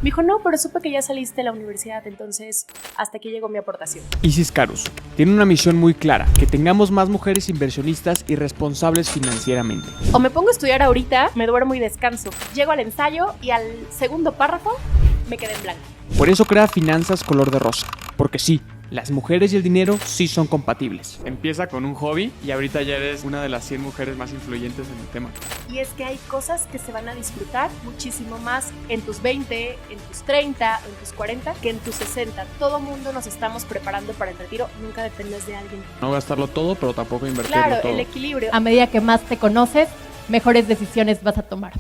Me dijo, no, pero supe que ya saliste de la universidad, entonces hasta aquí llegó mi aportación. Isis Caruso tiene una misión muy clara, que tengamos más mujeres inversionistas y responsables financieramente. O me pongo a estudiar ahorita, me duermo y descanso. Llego al ensayo y al segundo párrafo me quedé en blanco. Por eso crea Finanzas Color de Rosa, porque sí, las mujeres y el dinero sí son compatibles. Empieza con un hobby y ahorita ya eres una de las 100 mujeres más influyentes en el tema. Y es que hay cosas que se van a disfrutar muchísimo más en tus 20, en tus 30, en tus 40, que en tus 60. Todo mundo nos estamos preparando para el retiro, nunca dependes de alguien. No gastarlo todo, pero tampoco invertirlo Claro, todo. el equilibrio. A medida que más te conoces, mejores decisiones vas a tomar.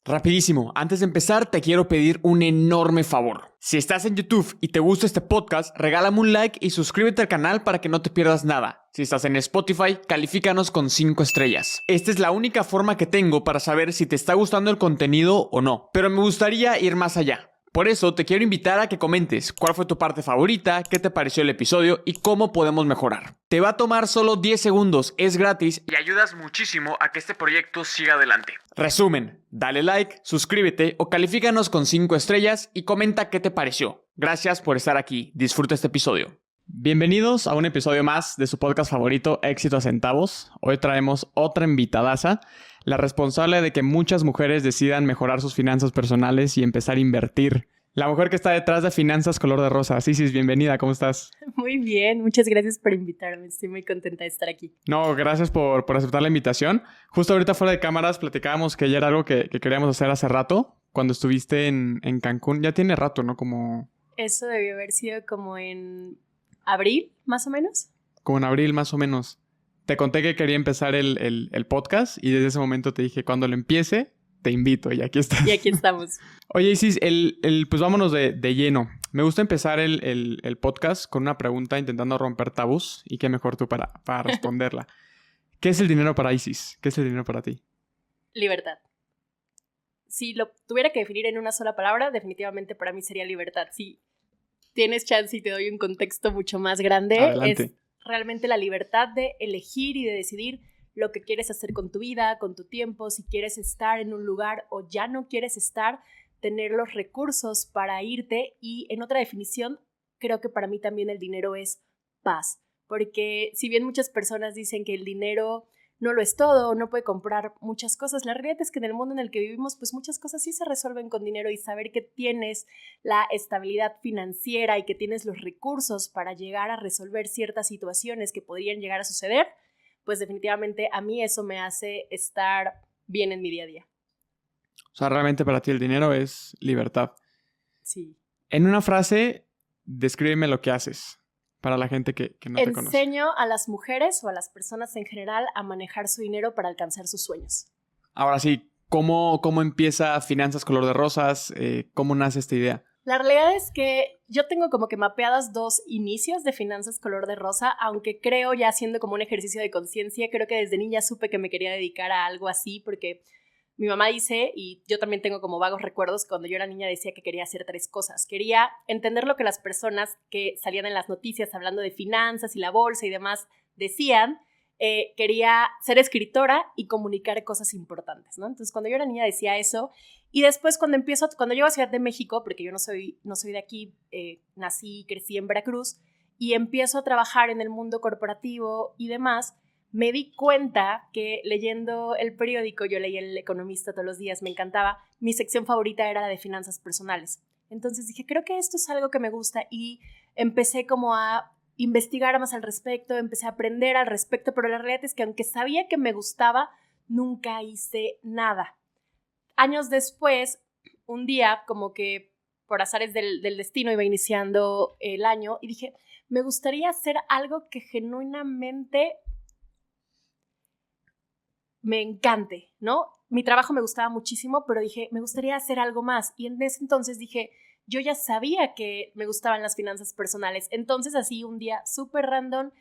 Rapidísimo, antes de empezar te quiero pedir un enorme favor. Si estás en YouTube y te gusta este podcast, regálame un like y suscríbete al canal para que no te pierdas nada. Si estás en Spotify, califícanos con 5 estrellas. Esta es la única forma que tengo para saber si te está gustando el contenido o no. Pero me gustaría ir más allá. Por eso te quiero invitar a que comentes cuál fue tu parte favorita, qué te pareció el episodio y cómo podemos mejorar. Te va a tomar solo 10 segundos, es gratis y ayudas muchísimo a que este proyecto siga adelante. Resumen, dale like, suscríbete o califícanos con 5 estrellas y comenta qué te pareció. Gracias por estar aquí, disfruta este episodio. Bienvenidos a un episodio más de su podcast favorito, Éxito a Centavos. Hoy traemos otra invitadaza, la responsable de que muchas mujeres decidan mejorar sus finanzas personales y empezar a invertir. La mujer que está detrás de Finanzas Color de Rosa. Isis, bienvenida, ¿cómo estás? Muy bien, muchas gracias por invitarme, estoy muy contenta de estar aquí. No, gracias por aceptar la invitación. Justo ahorita fuera de cámaras platicábamos que ya era algo que queríamos hacer hace rato, cuando estuviste en Cancún. Ya tiene rato, ¿no? Eso debió haber sido como en abril, más o menos. Como en abril, más o menos. Te conté que quería empezar el podcast y desde ese momento te dije, cuando lo empiece, te invito y aquí estás. Y aquí estamos. Oye, Isis, pues vámonos de lleno. Me gusta empezar el podcast con una pregunta intentando romper tabús y qué mejor tú para responderla. ¿Qué es el dinero para Isis? ¿Qué es el dinero para ti? Libertad. Si lo tuviera que definir en una sola palabra, definitivamente para mí sería libertad. Si tienes chance y te doy un contexto mucho más grande, adelante. Es realmente la libertad de elegir y de decidir lo que quieres hacer con tu vida, con tu tiempo, si quieres estar en un lugar o ya no quieres estar, tener los recursos para irte. Y en otra definición, creo que para mí también el dinero es paz, porque si bien muchas personas dicen que el dinero no lo es todo, no puede comprar muchas cosas, la realidad es que en el mundo en el que vivimos, pues muchas cosas sí se resuelven con dinero, y saber que tienes la estabilidad financiera y que tienes los recursos para llegar a resolver ciertas situaciones que podrían llegar a suceder, pues definitivamente a mí eso me hace estar bien en mi día a día. O sea, realmente para ti el dinero es libertad. Sí. En una frase, descríbeme lo que haces para la gente que no te conoce. Enseño a las mujeres o a las personas en general a manejar su dinero para alcanzar sus sueños. Ahora sí, ¿cómo empieza Finanzas Color de Rosas? ¿Cómo nace esta idea? La realidad es que yo tengo como que mapeadas 2 inicios de Finanzas Color de Rosa, aunque creo, ya haciendo como un ejercicio de conciencia, creo que desde niña supe que me quería dedicar a algo así, porque mi mamá dice, y yo también tengo como vagos recuerdos, cuando yo era niña decía que quería hacer 3 cosas. Quería entender lo que las personas que salían en las noticias hablando de finanzas y la bolsa y demás decían. Quería ser escritora y comunicar cosas importantes, ¿no? Entonces, cuando yo era niña decía eso. Y después, cuando llego a Ciudad de México, porque yo no soy de aquí, nací y crecí en Veracruz, y empiezo a trabajar en el mundo corporativo y demás, me di cuenta que leyendo el periódico, yo leía El Economista todos los días, me encantaba, mi sección favorita era la de finanzas personales. Entonces dije, creo que esto es algo que me gusta, y empecé como a investigar más al respecto, empecé a aprender al respecto, pero la realidad es que aunque sabía que me gustaba, nunca hice nada. Años después, un día, como que por azares del destino, iba iniciando el año y dije, me gustaría hacer algo que genuinamente me encante, ¿no? Mi trabajo me gustaba muchísimo, pero dije, me gustaría hacer algo más. Y en ese entonces dije, yo ya sabía que me gustaban las finanzas personales. Entonces, así un día súper random,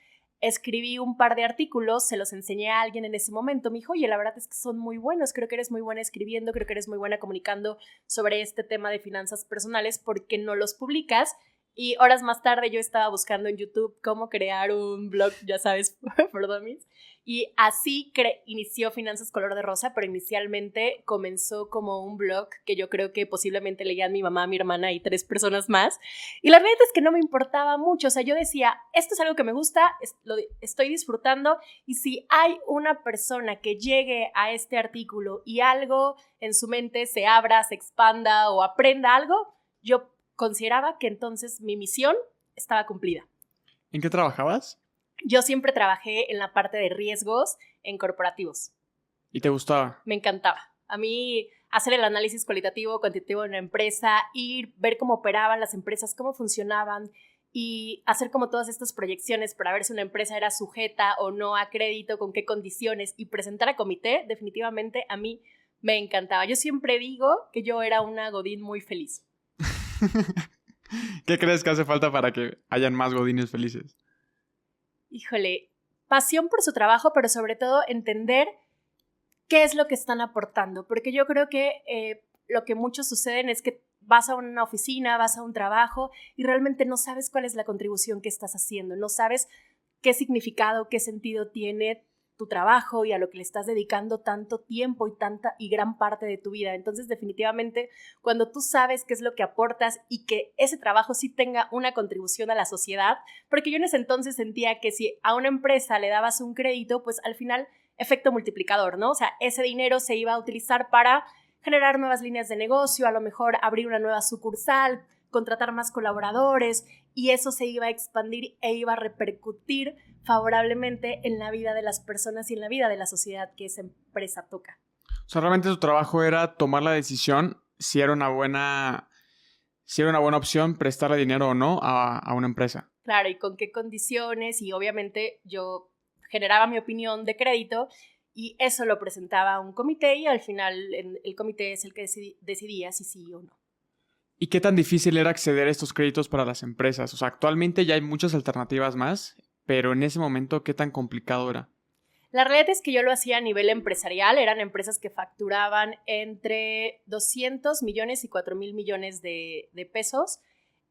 escribí un par de artículos, se los enseñé a alguien en ese momento. Me dijo, oye, la verdad es que son muy buenos, creo que eres muy buena escribiendo, creo que eres muy buena comunicando sobre este tema de finanzas personales, ¿por qué no los publicas? Y horas más tarde yo estaba buscando en YouTube cómo crear un blog, ya sabes, for dummies. Y así inició Finanzas Color de Rosa, pero inicialmente comenzó como un blog que yo creo que posiblemente leían mi mamá, mi hermana y 3 personas más. Y la verdad es que no me importaba mucho. O sea, yo decía, esto es algo que me gusta, lo estoy disfrutando. Y si hay una persona que llegue a este artículo y algo en su mente se abra, se expanda o aprenda algo, yo consideraba que entonces mi misión estaba cumplida. ¿En qué trabajabas? Yo siempre trabajé en la parte de riesgos en corporativos. ¿Y te gustaba? Me encantaba. A mí hacer el análisis cualitativo, cuantitativo de una empresa, ver cómo operaban las empresas, cómo funcionaban y hacer como todas estas proyecciones para ver si una empresa era sujeta o no a crédito, con qué condiciones y presentar a comité, definitivamente a mí me encantaba. Yo siempre digo que yo era una godín muy feliz. ¿Qué crees que hace falta para que hayan más godines felices? Híjole, pasión por su trabajo, pero sobre todo entender qué es lo que están aportando, porque yo creo que lo que muchos suceden es que vas a una oficina, vas a un trabajo y realmente no sabes cuál es la contribución que estás haciendo, no sabes qué significado, qué sentido tiene tu trabajo y a lo que le estás dedicando tanto tiempo y gran parte de tu vida. Entonces, definitivamente, cuando tú sabes qué es lo que aportas y que ese trabajo sí tenga una contribución a la sociedad, porque yo en ese entonces sentía que si a una empresa le dabas un crédito, pues al final, efecto multiplicador, ¿no? O sea, ese dinero se iba a utilizar para generar nuevas líneas de negocio, a lo mejor abrir una nueva sucursal, contratar más colaboradores y eso se iba a expandir e iba a repercutir favorablemente en la vida de las personas y en la vida de la sociedad que esa empresa toca. O sea, realmente tu trabajo era tomar la decisión si era una buena opción prestarle dinero o no a una empresa. Claro, y con qué condiciones, y obviamente yo generaba mi opinión de crédito y eso lo presentaba a un comité y al final el comité es el que decidía si sí o no. ¿Y qué tan difícil era acceder a estos créditos para las empresas? O sea, actualmente ya hay muchas alternativas más, pero en ese momento, ¿qué tan complicado era? La realidad es que yo lo hacía a nivel empresarial, eran empresas que facturaban entre 200 millones y 4,000 millones de pesos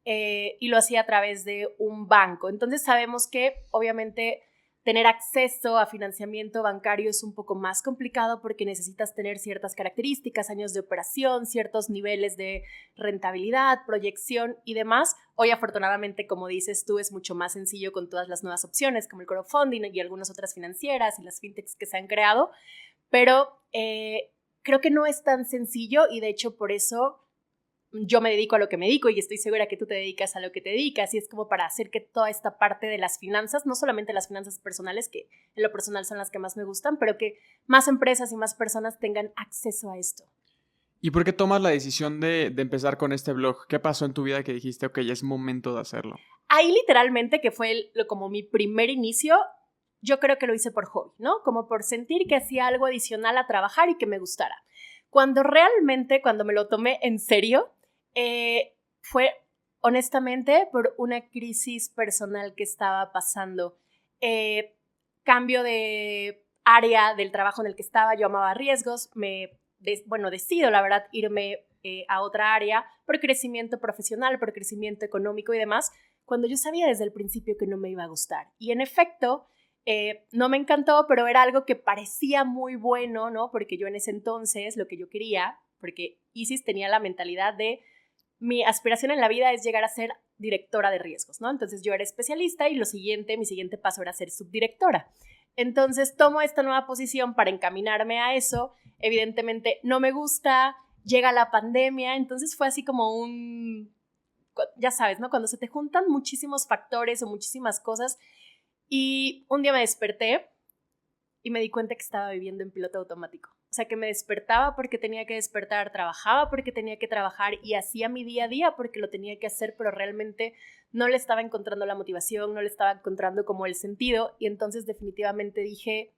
y lo hacía a través de un banco. Entonces sabemos que obviamente tener acceso a financiamiento bancario es un poco más complicado porque necesitas tener ciertas características, años de operación, ciertos niveles de rentabilidad, proyección y demás. Hoy, afortunadamente, como dices tú, es mucho más sencillo con todas las nuevas opciones como el crowdfunding y algunas otras financieras y las fintechs que se han creado, pero creo que no es tan sencillo y de hecho por eso yo me dedico a lo que me dedico y estoy segura que tú te dedicas a lo que te dedicas y es como para hacer que toda esta parte de las finanzas, no solamente las finanzas personales, que en lo personal son las que más me gustan, pero que más empresas y más personas tengan acceso a esto. ¿Y por qué tomas la decisión de empezar con este blog? ¿Qué pasó en tu vida que dijiste, ok, ya es momento de hacerlo? Ahí literalmente, que fue como mi primer inicio, yo creo que lo hice por hobby, ¿no? Como por sentir que hacía algo adicional a trabajar y que me gustara. Cuando me lo tomé en serio, fue honestamente por una crisis personal que estaba pasando. Cambio de área del trabajo en el que estaba, yo amaba riesgos, decido la verdad irme a otra área por crecimiento profesional, por crecimiento económico y demás, cuando yo sabía desde el principio que no me iba a gustar. Y en efecto, no me encantó, pero era algo que parecía muy bueno, ¿no? Porque yo en ese entonces lo que yo quería, porque Isis tenía la mentalidad de mi aspiración en la vida es llegar a ser directora de riesgos, ¿no? Entonces yo era especialista y mi siguiente paso era ser subdirectora. Entonces tomo esta nueva posición para encaminarme a eso. Evidentemente no me gusta, llega la pandemia, entonces fue así como ya sabes, ¿no? Cuando se te juntan muchísimos factores o muchísimas cosas y un día me desperté y me di cuenta que estaba viviendo en piloto automático. O sea, que me despertaba porque tenía que despertar, trabajaba porque tenía que trabajar y hacía mi día a día porque lo tenía que hacer, pero realmente no le estaba encontrando la motivación, no le estaba encontrando como el sentido y entonces definitivamente dije,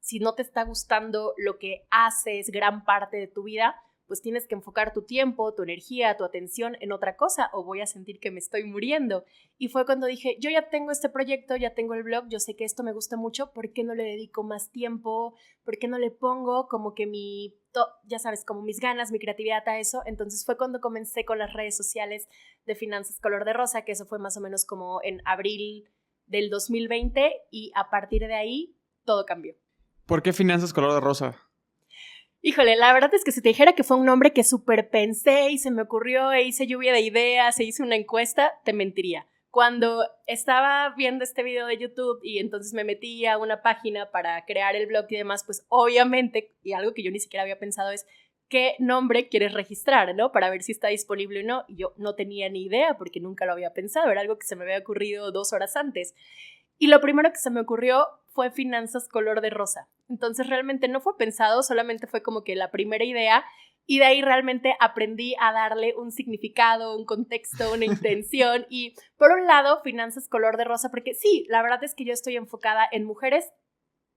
si no te está gustando lo que haces gran parte de tu vida, pues tienes que enfocar tu tiempo, tu energía, tu atención en otra cosa o voy a sentir que me estoy muriendo. Y fue cuando dije, yo ya tengo este proyecto, ya tengo el blog, yo sé que esto me gusta mucho, ¿por qué no le dedico más tiempo? ¿Por qué no le pongo como que ya sabes, como mis ganas, mi creatividad a eso? Entonces fue cuando comencé con las redes sociales de Finanzas Color de Rosa, que eso fue más o menos como en abril del 2020 y a partir de ahí todo cambió. ¿Por qué Finanzas Color de Rosa? Híjole, la verdad es que si te dijera que fue un nombre que súper pensé y se me ocurrió e hice lluvia de ideas e hice una encuesta, te mentiría. Cuando estaba viendo este video de YouTube y entonces me metí a una página para crear el blog y demás, pues obviamente, y algo que yo ni siquiera había pensado es qué nombre quieres registrar, ¿no? Para ver si está disponible o no. Y yo no tenía ni idea porque nunca lo había pensado, era algo que se me había ocurrido 2 horas antes. Y lo primero que se me ocurrió fue Finanzas Color de Rosa. Entonces realmente no fue pensado, solamente fue como que la primera idea y de ahí realmente aprendí a darle un significado, un contexto, una intención y por un lado Finanzas Color de Rosa porque sí, la verdad es que yo estoy enfocada en mujeres,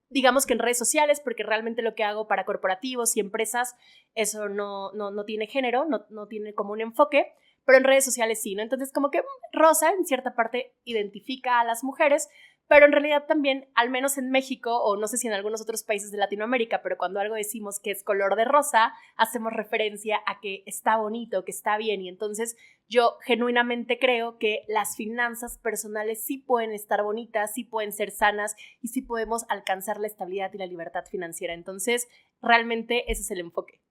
digamos que en redes sociales porque realmente lo que hago para corporativos y empresas eso no tiene género, no tiene como un enfoque, pero en redes sociales sí, ¿no? Entonces como que Rosa en cierta parte identifica a las mujeres, pero en realidad también, al menos en México, o no sé si en algunos otros países de Latinoamérica, pero cuando algo decimos que es color de rosa, hacemos referencia a que está bonito, que está bien. Y entonces yo genuinamente creo que las finanzas personales sí pueden estar bonitas, sí pueden ser sanas y sí podemos alcanzar la estabilidad y la libertad financiera. Entonces, realmente ese es el enfoque.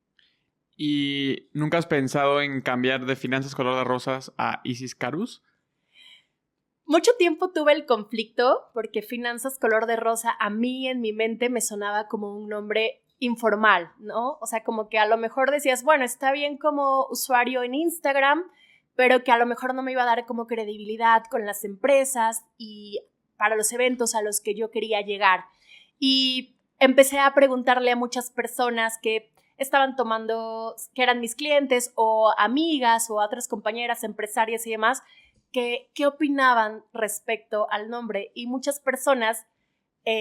¿Y nunca has pensado en cambiar de Finanzas Color de Rosas a Isis Carus? Mucho tiempo tuve el conflicto porque Finanzas Color de Rosa a mí en mi mente me sonaba como un nombre informal, ¿no? O sea, como que a lo mejor decías, bueno, está bien como usuario en Instagram, pero que a lo mejor no me iba a dar como credibilidad con las empresas y para los eventos a los que yo quería llegar. Y empecé a preguntarle a muchas personas que estaban tomando, que eran mis clientes o amigas o otras compañeras empresarias y demás, qué opinaban respecto al nombre y muchas personas,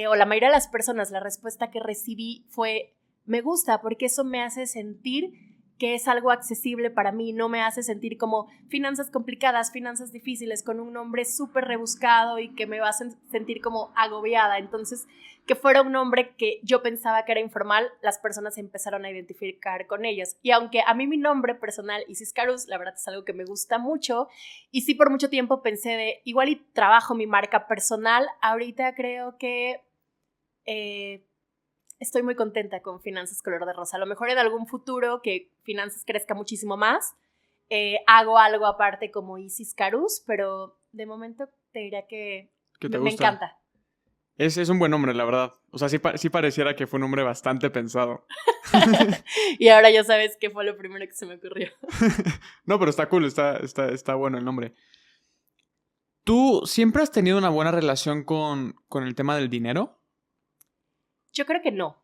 o la mayoría de las personas, la respuesta que recibí fue me gusta porque eso me hace sentir que es algo accesible para mí, no me hace sentir como finanzas complicadas, finanzas difíciles, con un nombre súper rebuscado y que me va a sentir como agobiada. Entonces, que fuera un nombre que yo pensaba que era informal, las personas se empezaron a identificar con ellas. Y aunque a mí mi nombre personal, Isis Carus, la verdad es algo que me gusta mucho, y sí por mucho tiempo pensé de igual y trabajo mi marca personal, ahorita creo que estoy muy contenta con Finanzas Color de Rosa. A lo mejor en algún futuro que Finanzas crezca muchísimo más, hago algo aparte como Isis Carus, pero de momento te diría que me encanta. Es un buen nombre, la verdad. O sea, sí pareciera que fue un nombre bastante pensado. Y ahora ya sabes qué fue lo primero que se me ocurrió. No, pero está cool, está bueno el nombre. ¿Tú siempre has tenido una buena relación con el tema del dinero? Yo creo que no.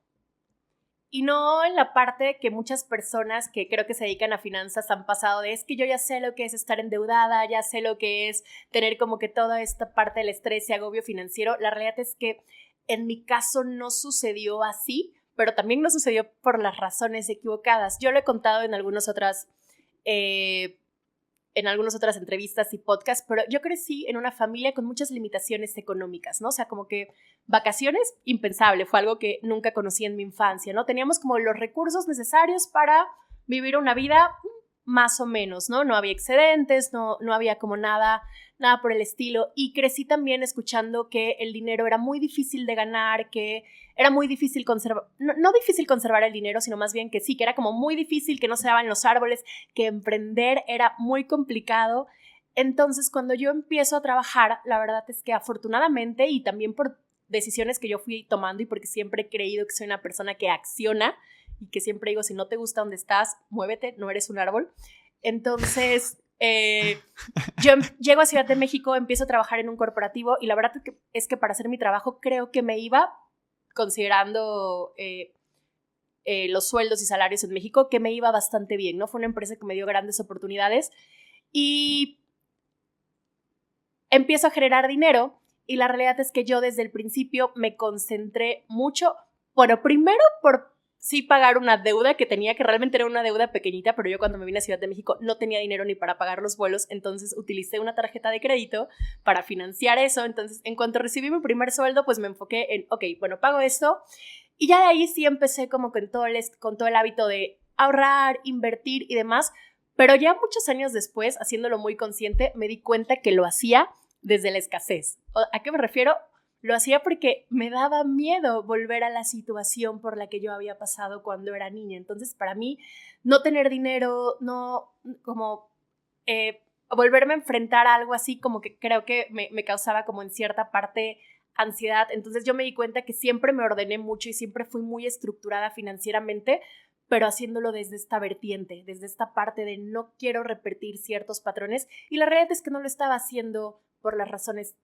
Y no en la parte que muchas personas que creo que se dedican a finanzas han pasado de es que yo ya sé lo que es estar endeudada, ya sé lo que es tener como que toda esta parte del estrés y agobio financiero. La realidad es que en mi caso no sucedió así, pero también no sucedió por las razones equivocadas. Yo lo he contado en algunas otras entrevistas y podcasts, pero yo crecí en una familia con muchas limitaciones económicas, ¿no? O sea, como que vacaciones, impensable, fue algo que nunca conocí en mi infancia, ¿no? Teníamos como los recursos necesarios para vivir una vida más o menos, ¿no? No había excedentes, no había como nada por el estilo, y crecí también escuchando que el dinero era muy difícil de ganar, que era muy difícil conservar, no difícil conservar el dinero, sino más bien que sí, que era como muy difícil, que no se daban los árboles, que emprender era muy complicado. Entonces, cuando yo empiezo a trabajar, la verdad es que afortunadamente y también por decisiones que yo fui tomando y porque siempre he creído que soy una persona que acciona y que siempre digo, si no te gusta donde estás, muévete, no eres un árbol. Entonces, yo llego a Ciudad de México, empiezo a trabajar en un corporativo y la verdad es que para hacer mi trabajo creo que me iba, considerando los sueldos y salarios en México, que me iba bastante bien, ¿no? Fue una empresa que me dio grandes oportunidades y empiezo a generar dinero y la realidad es que yo desde el principio me concentré mucho, bueno, primero por sí pagar una deuda que tenía, que realmente era una deuda pequeñita, pero yo cuando me vine a Ciudad de México no tenía dinero ni para pagar los vuelos, entonces utilicé una tarjeta de crédito para financiar eso. Entonces, en cuanto recibí mi primer sueldo, pues me enfoqué en, ok, bueno, pago esto, y ya de ahí sí empecé como con todo el hábito de ahorrar, invertir y demás, pero ya muchos años después, haciéndolo muy consciente, me di cuenta que lo hacía desde la escasez. ¿A qué me refiero? Lo hacía porque me daba miedo volver a la situación por la que yo había pasado cuando era niña. Entonces, para mí, no tener dinero, no como volverme a enfrentar a algo así, como que creo que me causaba como en cierta parte ansiedad. Entonces, yo me di cuenta que siempre me ordené mucho y siempre fui muy estructurada financieramente, pero haciéndolo desde esta vertiente, desde esta parte de no quiero repetir ciertos patrones. Y la realidad es que no lo estaba haciendo por las razones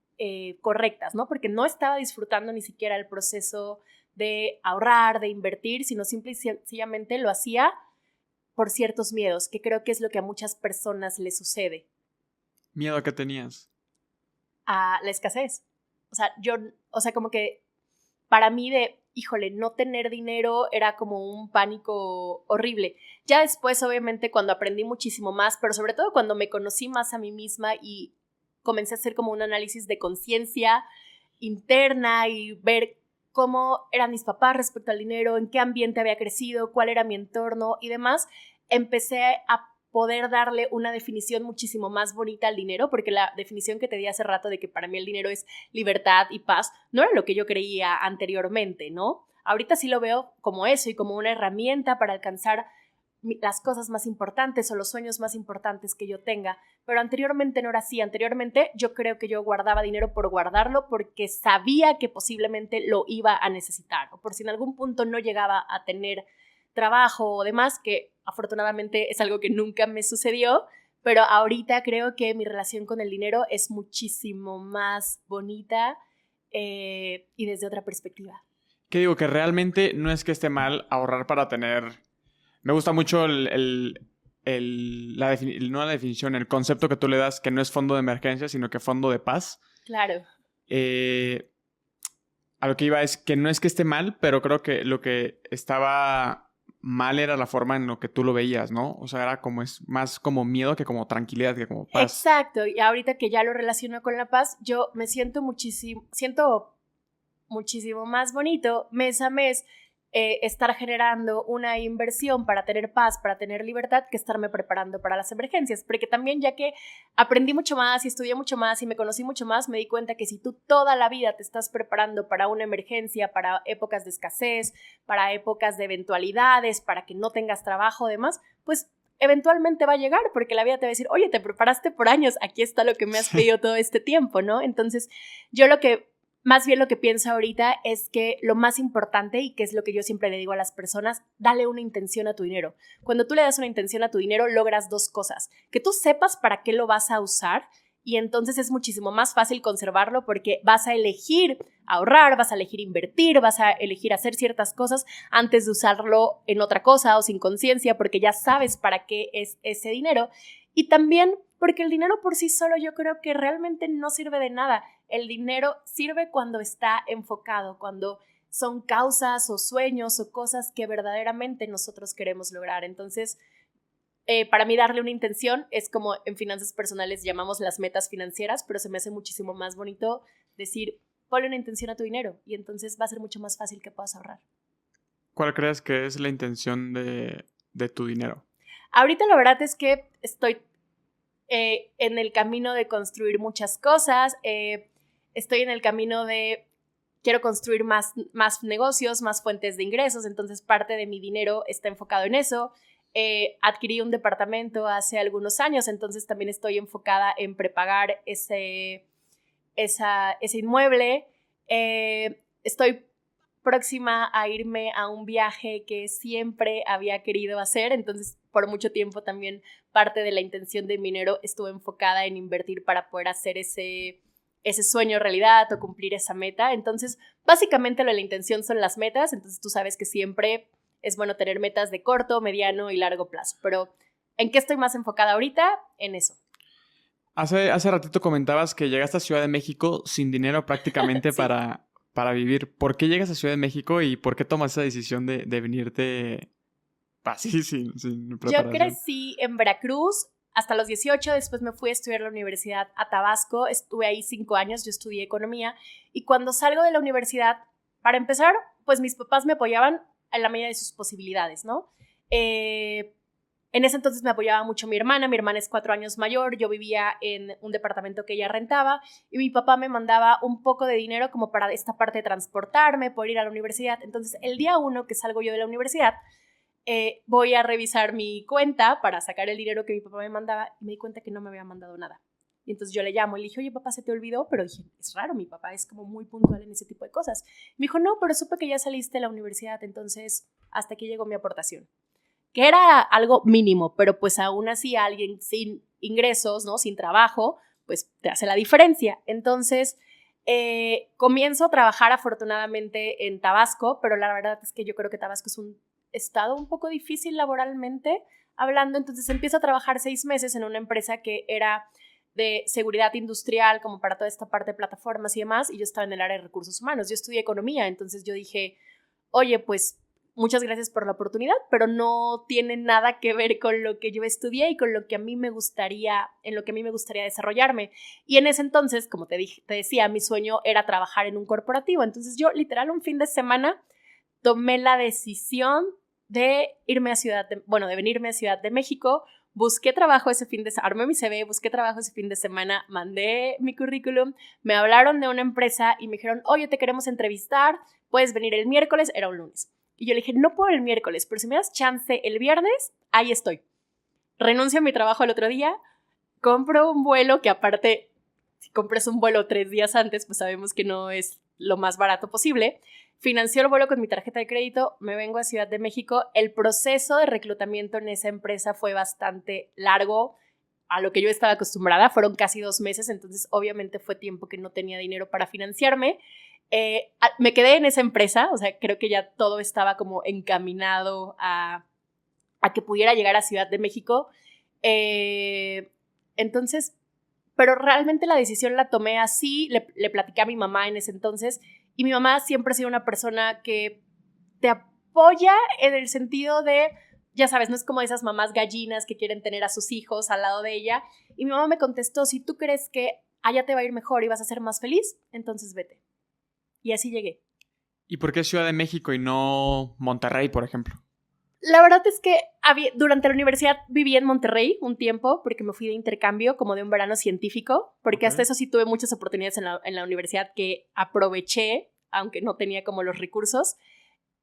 correctas, ¿no? Porque no estaba disfrutando ni siquiera el proceso de ahorrar, de invertir, sino simple y sencillamente lo hacía por ciertos miedos, que creo que es lo que a muchas personas les sucede. ¿Miedo a qué tenías? A la escasez. O sea, como que para mí híjole, no tener dinero era como un pánico horrible. Ya después, obviamente, cuando aprendí muchísimo más, pero sobre todo cuando me conocí más a mí misma y comencé a hacer como un análisis de conciencia interna y ver cómo eran mis papás respecto al dinero, en qué ambiente había crecido, cuál era mi entorno y demás, empecé a poder darle una definición muchísimo más bonita al dinero, porque la definición que te di hace rato de que para mí el dinero es libertad y paz, no era lo que yo creía anteriormente, ¿no? Ahorita sí lo veo como eso y como una herramienta para alcanzar las cosas más importantes o los sueños más importantes que yo tenga, pero anteriormente no era así. Anteriormente yo creo que yo guardaba dinero por guardarlo porque sabía que posiblemente lo iba a necesitar o por si en algún punto no llegaba a tener trabajo o demás, que afortunadamente es algo que nunca me sucedió, pero ahorita creo que mi relación con el dinero es muchísimo más bonita y desde otra perspectiva. ¿Qué digo? Que realmente no es que esté mal ahorrar para tener... Me gusta mucho no la definición, el concepto que tú le das, que no es fondo de emergencia, sino que fondo de paz. Claro. A lo que iba es que no es que esté mal, pero creo que lo que estaba mal era la forma en lo que tú lo veías, ¿no? O sea, era como es más como miedo que como tranquilidad, que como paz. Exacto. Y ahorita que ya lo relaciono con la paz, yo me siento muchísimo más bonito mes a mes estar generando una inversión para tener paz, para tener libertad, que estarme preparando para las emergencias. Porque también ya que aprendí mucho más y estudié mucho más y me conocí mucho más, me di cuenta que si tú toda la vida te estás preparando para una emergencia, para épocas de escasez, para épocas de eventualidades, para que no tengas trabajo, demás, pues eventualmente va a llegar, porque la vida te va a decir, oye, te preparaste por años, aquí está lo que me has pedido todo este tiempo, ¿no? Entonces, yo más bien lo que pienso ahorita es que lo más importante, y que es lo que yo siempre le digo a las personas, dale una intención a tu dinero. Cuando tú le das una intención a tu dinero, logras dos cosas. Que tú sepas para qué lo vas a usar y entonces es muchísimo más fácil conservarlo porque vas a elegir ahorrar, vas a elegir invertir, vas a elegir hacer ciertas cosas antes de usarlo en otra cosa o sin conciencia porque ya sabes para qué es ese dinero. Y también porque el dinero por sí solo yo creo que realmente no sirve de nada. El dinero sirve cuando está enfocado, cuando son causas o sueños o cosas que verdaderamente nosotros queremos lograr. Entonces, para mí darle una intención es como en finanzas personales llamamos las metas financieras, pero se me hace muchísimo más bonito decir, ponle una intención a tu dinero y entonces va a ser mucho más fácil que puedas ahorrar. ¿Cuál crees que es la intención de tu dinero? Ahorita la verdad es que estoy en el camino de construir muchas cosas, estoy en el camino de quiero construir más negocios, más fuentes de ingresos, entonces parte de mi dinero está enfocado en eso. Adquirí un departamento hace algunos años, entonces también estoy enfocada en prepagar ese inmueble. Estoy próxima a irme a un viaje que siempre había querido hacer, entonces por mucho tiempo también parte de la intención de mi dinero estuvo enfocada en invertir para poder hacer ese sueño realidad o cumplir esa meta. Entonces básicamente lo de la intención son las metas, entonces tú sabes que siempre es bueno tener metas de corto, mediano y largo plazo, pero ¿en qué estoy más enfocada ahorita? En eso. Hace ratito comentabas que llegaste a Ciudad de México sin dinero prácticamente Sí. para vivir. ¿Por qué llegas a Ciudad de México y por qué tomas esa decisión de venirte así sin preparación? Yo crecí en Veracruz hasta los 18, después me fui a estudiar a la universidad a Tabasco, estuve ahí 5 años, yo estudié economía, y cuando salgo de la universidad, para empezar, pues mis papás me apoyaban en la medida de sus posibilidades, ¿no? En ese entonces me apoyaba mucho mi hermana es 4 años mayor, yo vivía en un departamento que ella rentaba y mi papá me mandaba un poco de dinero como para esta parte de transportarme, poder ir a la universidad. Entonces el día 1 que salgo yo de la universidad, voy a revisar mi cuenta para sacar el dinero que mi papá me mandaba y me di cuenta que no me había mandado nada. Y entonces yo le llamo y le dije, oye papá, ¿se te olvidó? Pero dije, es raro, mi papá es como muy puntual en ese tipo de cosas. Me dijo, no, pero supe que ya saliste de la universidad, entonces hasta aquí llegó mi aportación. Que era algo mínimo, pero pues aún así alguien sin ingresos, ¿no? Sin trabajo, pues te hace la diferencia. Entonces comienzo a trabajar afortunadamente en Tabasco, pero la verdad es que yo creo que Tabasco es un estado un poco difícil laboralmente hablando, entonces empiezo a trabajar 6 meses en una empresa que era de seguridad industrial, como para toda esta parte de plataformas y demás, y yo estaba en el área de recursos humanos. Yo estudié economía, entonces yo dije, oye, pues muchas gracias por la oportunidad, pero no tiene nada que ver con lo que yo estudié y con lo que a mí me gustaría, en lo que a mí me gustaría desarrollarme. Y en ese entonces, como te decía, mi sueño era trabajar en un corporativo. Entonces yo, literal, un fin de semana tomé la decisión de irme de venirme a Ciudad de México. Busqué trabajo ese fin de semana, armé mi CV, busqué trabajo ese fin de semana, mandé mi currículum, me hablaron de una empresa y me dijeron, oye, te queremos entrevistar, puedes venir el miércoles, era un lunes. Y yo le dije, no puedo el miércoles, pero si me das chance el viernes, ahí estoy. Renuncio a mi trabajo el otro día, compro un vuelo que aparte, si compras un vuelo 3 días antes, pues sabemos que no es lo más barato posible. Financio el vuelo con mi tarjeta de crédito, me vengo a Ciudad de México. El proceso de reclutamiento en esa empresa fue bastante largo a lo que yo estaba acostumbrada. Fueron casi 2 meses, entonces obviamente fue tiempo que no tenía dinero para financiarme. Me quedé en esa empresa, o sea, creo que ya todo estaba como encaminado a que pudiera llegar a Ciudad de México. Entonces, pero realmente la decisión la tomé así, le platiqué a mi mamá en ese entonces, y mi mamá siempre ha sido una persona que te apoya en el sentido de, ya sabes, no es como esas mamás gallinas que quieren tener a sus hijos al lado de ella. Y mi mamá me contestó, si tú crees que allá te va a ir mejor y vas a ser más feliz, entonces vete. Y así llegué. ¿Y por qué Ciudad de México y no Monterrey, por ejemplo? La verdad es que durante la universidad viví en Monterrey un tiempo porque me fui de intercambio como de un verano científico, porque hasta eso sí tuve muchas oportunidades en la universidad que aproveché, aunque no tenía como los recursos,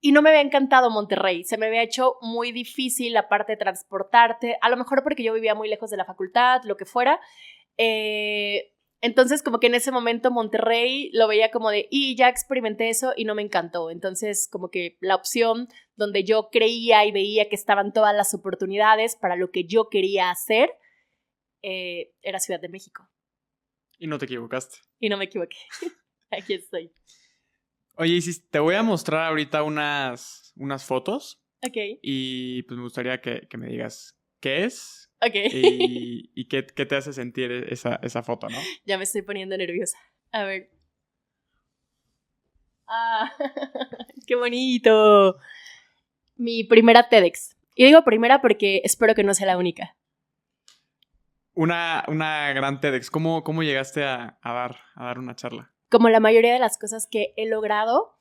y no me había encantado Monterrey, se me había hecho muy difícil la parte de transportarte, a lo mejor porque yo vivía muy lejos de la facultad, lo que fuera. Entonces como que en ese momento Monterrey lo veía como de, y ya experimenté eso y no me encantó. Entonces como que la opción donde yo creía y veía que estaban todas las oportunidades para lo que yo quería hacer era Ciudad de México. Y no te equivocaste. Y no me equivoqué. Aquí estoy. Oye, Isis, te voy a mostrar ahorita unas fotos. Ok. Y pues me gustaría que me digas qué es. Ok. Y qué te hace sentir esa foto, ¿no? Ya me estoy poniendo nerviosa. A ver. ¡Ah! ¡Qué bonito! Mi primera TEDx. Y digo primera porque espero que no sea la única. Una gran TEDx. ¿Cómo llegaste a dar una charla? Como la mayoría de las cosas que he logrado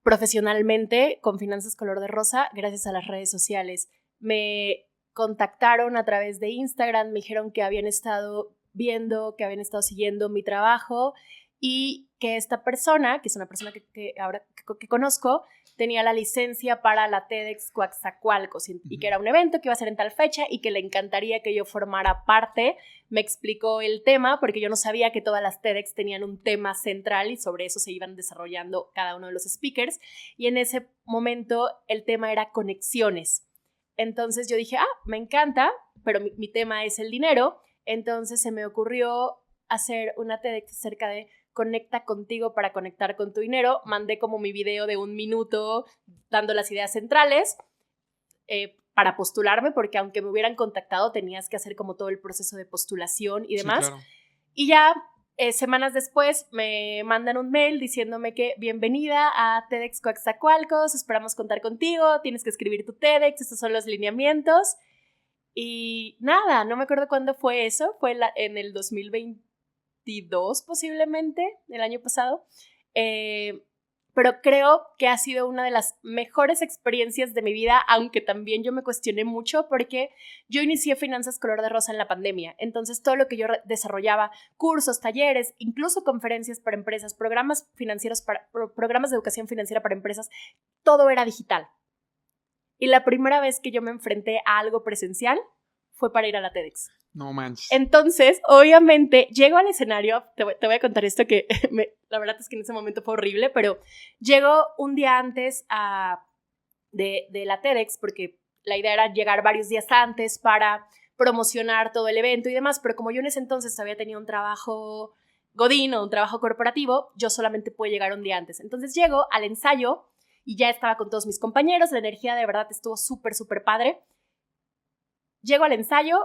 profesionalmente con Finanzas Color de Rosa, gracias a las redes sociales. Me contactaron a través de Instagram, me dijeron que habían estado viendo, que habían estado siguiendo mi trabajo y que esta persona, que es una persona que ahora que conozco, tenía la licencia para la TEDx Coatzacoalcos y que era un evento que iba a ser en tal fecha y que le encantaría que yo formara parte. Me explicó el tema porque yo no sabía que todas las TEDx tenían un tema central y sobre eso se iban desarrollando cada uno de los speakers, y en ese momento el tema era conexiones. Entonces yo dije, me encanta, pero mi tema es el dinero. Entonces se me ocurrió hacer una TEDx acerca de conecta contigo para conectar con tu dinero. Mandé como mi video de 1 minuto dando las ideas centrales para postularme, porque aunque me hubieran contactado tenías que hacer como todo el proceso de postulación y demás. Sí, claro. Y ya Semanas después me mandan un mail diciéndome que bienvenida a TEDx Coatzacoalcos, esperamos contar contigo, tienes que escribir tu TEDx, estos son los lineamientos. Y nada, no me acuerdo cuándo fue eso, fue en el 2022 posiblemente, el año pasado. Pero creo que ha sido una de las mejores experiencias de mi vida, aunque también yo me cuestioné mucho porque yo inicié Finanzas Color de Rosa en la pandemia. Entonces todo lo que yo desarrollaba, cursos, talleres, incluso conferencias para empresas, programas financieros, programas de educación financiera para empresas, todo era digital. Y la primera vez que yo me enfrenté a algo presencial fue para ir a la TEDx. No manches. Entonces, obviamente, llego al escenario, te voy a contar esto que la verdad es que en ese momento fue horrible, pero llego un día antes de la TEDx, porque la idea era llegar varios días antes para promocionar todo el evento y demás, pero como yo en ese entonces había tenido un trabajo godín o un trabajo corporativo, yo solamente pude llegar un día antes. Entonces llego al ensayo y ya estaba con todos mis compañeros, la energía de verdad estuvo súper, súper padre. Llego al ensayo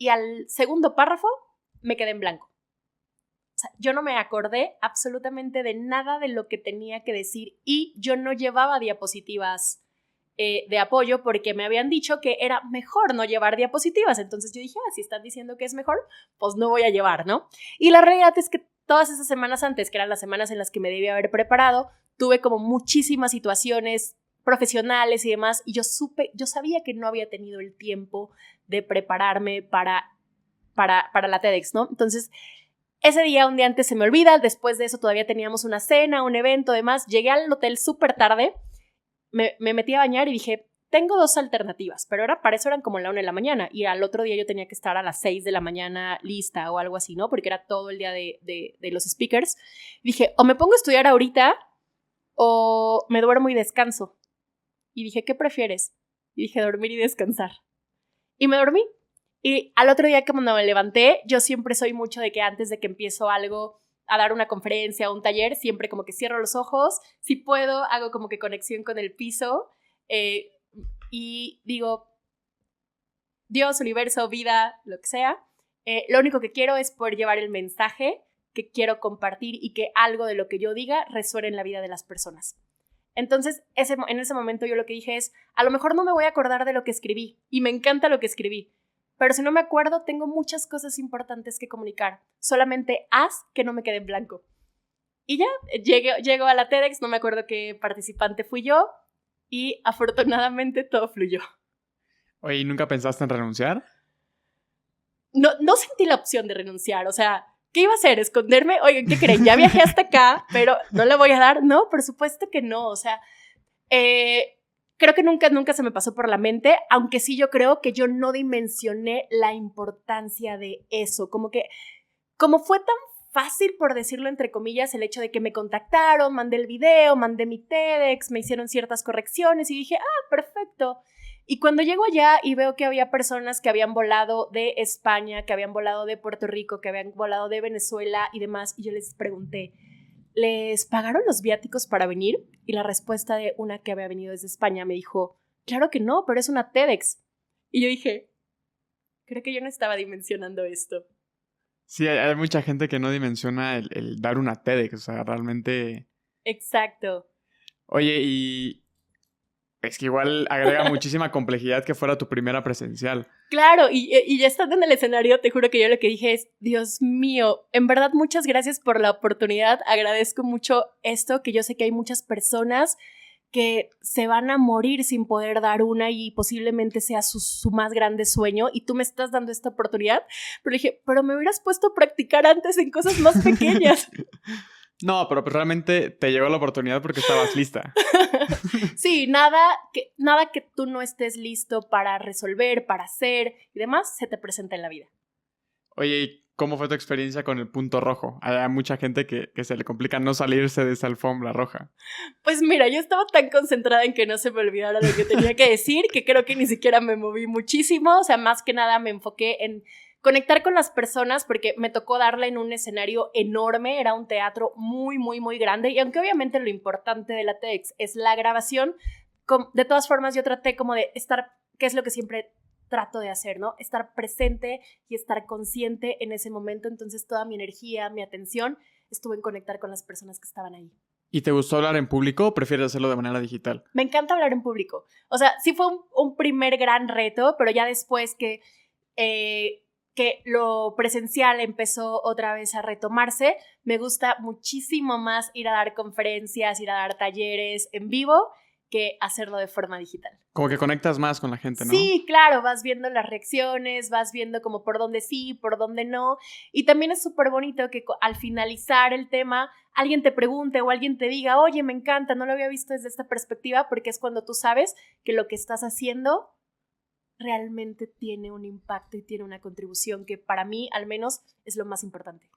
y al segundo párrafo me quedé en blanco. O sea, yo no me acordé absolutamente de nada de lo que tenía que decir y yo no llevaba diapositivas de apoyo porque me habían dicho que era mejor no llevar diapositivas. Entonces yo dije, si están diciendo que es mejor, pues no voy a llevar, ¿no? Y la realidad es que todas esas semanas antes, que eran las semanas en las que me debía haber preparado, tuve como muchísimas situaciones profesionales y demás, y yo sabía que no había tenido el tiempo de prepararme para la TEDx, ¿no? Entonces, ese día, un día antes se me olvida, después de eso todavía teníamos una cena, un evento, demás, llegué al hotel súper tarde, me metí a bañar y dije, tengo 2 alternativas, pero para eso eran como la 1 de la mañana, y al otro día yo tenía que estar a las 6 de la mañana lista o algo así, ¿no? Porque era todo el día de los speakers. Dije, o me pongo a estudiar ahorita o me duermo y descanso. Y dije, ¿qué prefieres? Y dije, dormir y descansar. Y me dormí. Y al otro día cuando me levanté, yo siempre soy mucho de que antes de que empiezo algo, a dar una conferencia o un taller, siempre como que cierro los ojos, si puedo, hago como que conexión con el piso y digo, Dios, universo, vida, lo que sea, lo único que quiero es poder llevar el mensaje que quiero compartir y que algo de lo que yo diga resuene en la vida de las personas. Entonces, en ese momento yo lo que dije es, a lo mejor no me voy a acordar de lo que escribí y me encanta lo que escribí, pero si no me acuerdo, tengo muchas cosas importantes que comunicar. Solamente haz que no me quede en blanco. Y ya, llego a la TEDx, no me acuerdo qué participante fui yo y afortunadamente todo fluyó. Oye, ¿y nunca pensaste en renunciar? No sentí la opción de renunciar, o sea, ¿qué iba a hacer? ¿Esconderme? Oigan, ¿qué creen? Ya viajé hasta acá, pero ¿no le voy a dar? No, por supuesto que no, o sea, creo que nunca se me pasó por la mente, aunque sí yo creo que yo no dimensioné la importancia de eso, como fue tan fácil, por decirlo entre comillas, el hecho de que me contactaron, mandé el video, mandé mi TEDx, me hicieron ciertas correcciones y dije, perfecto. Y cuando llego allá y veo que había personas que habían volado de España, que habían volado de Puerto Rico, que habían volado de Venezuela y demás, y yo les pregunté, ¿les pagaron los viáticos para venir? Y la respuesta de una que había venido desde España me dijo, claro que no, pero es una TEDx. Y yo dije, creo que yo no estaba dimensionando esto. Sí, hay mucha gente que no dimensiona el dar una TEDx, o sea, realmente... Exacto. Oye, y es que igual agrega muchísima complejidad que fuera tu primera presencial. Claro, y ya estando en el escenario, te juro que yo lo que dije es, Dios mío, en verdad muchas gracias por la oportunidad, agradezco mucho esto, que yo sé que hay muchas personas que se van a morir sin poder dar una y posiblemente sea su más grande sueño y tú me estás dando esta oportunidad, pero dije, pero me hubieras puesto a practicar antes en cosas más pequeñas. No, pero pues realmente te llegó la oportunidad porque estabas lista. Sí, nada que tú no estés listo para resolver, para hacer y demás, se te presenta en la vida. Oye, ¿y cómo fue tu experiencia con el punto rojo? Hay mucha gente que se le complica no salirse de esa alfombra roja. Pues mira, yo estaba tan concentrada en que no se me olvidara lo que tenía que decir que creo que ni siquiera me moví muchísimo. O sea, más que nada me enfoqué en conectar con las personas porque me tocó darla en un escenario enorme, era un teatro muy, muy, muy grande y aunque obviamente lo importante de la TEDx es la grabación, de todas formas yo traté como de estar, que es lo que siempre trato de hacer, ¿no? Estar presente y estar consciente en ese momento. Entonces toda mi energía, mi atención estuvo en conectar con las personas que estaban ahí. ¿Y te gustó hablar en público o prefieres hacerlo de manera digital? Me encanta hablar en público. O sea, sí fue un primer gran reto, pero ya después que lo presencial empezó otra vez a retomarse, me gusta muchísimo más ir a dar conferencias, ir a dar talleres en vivo que hacerlo de forma digital. Como que conectas más con la gente, ¿no? Sí, claro, vas viendo las reacciones, vas viendo como por dónde sí, por dónde no. Y también es súper bonito que al finalizar el tema, alguien te pregunte o alguien te diga, oye, me encanta, no lo había visto desde esta perspectiva, porque es cuando tú sabes que lo que estás haciendo realmente tiene un impacto y tiene una contribución que para mí, al menos, es lo más importante.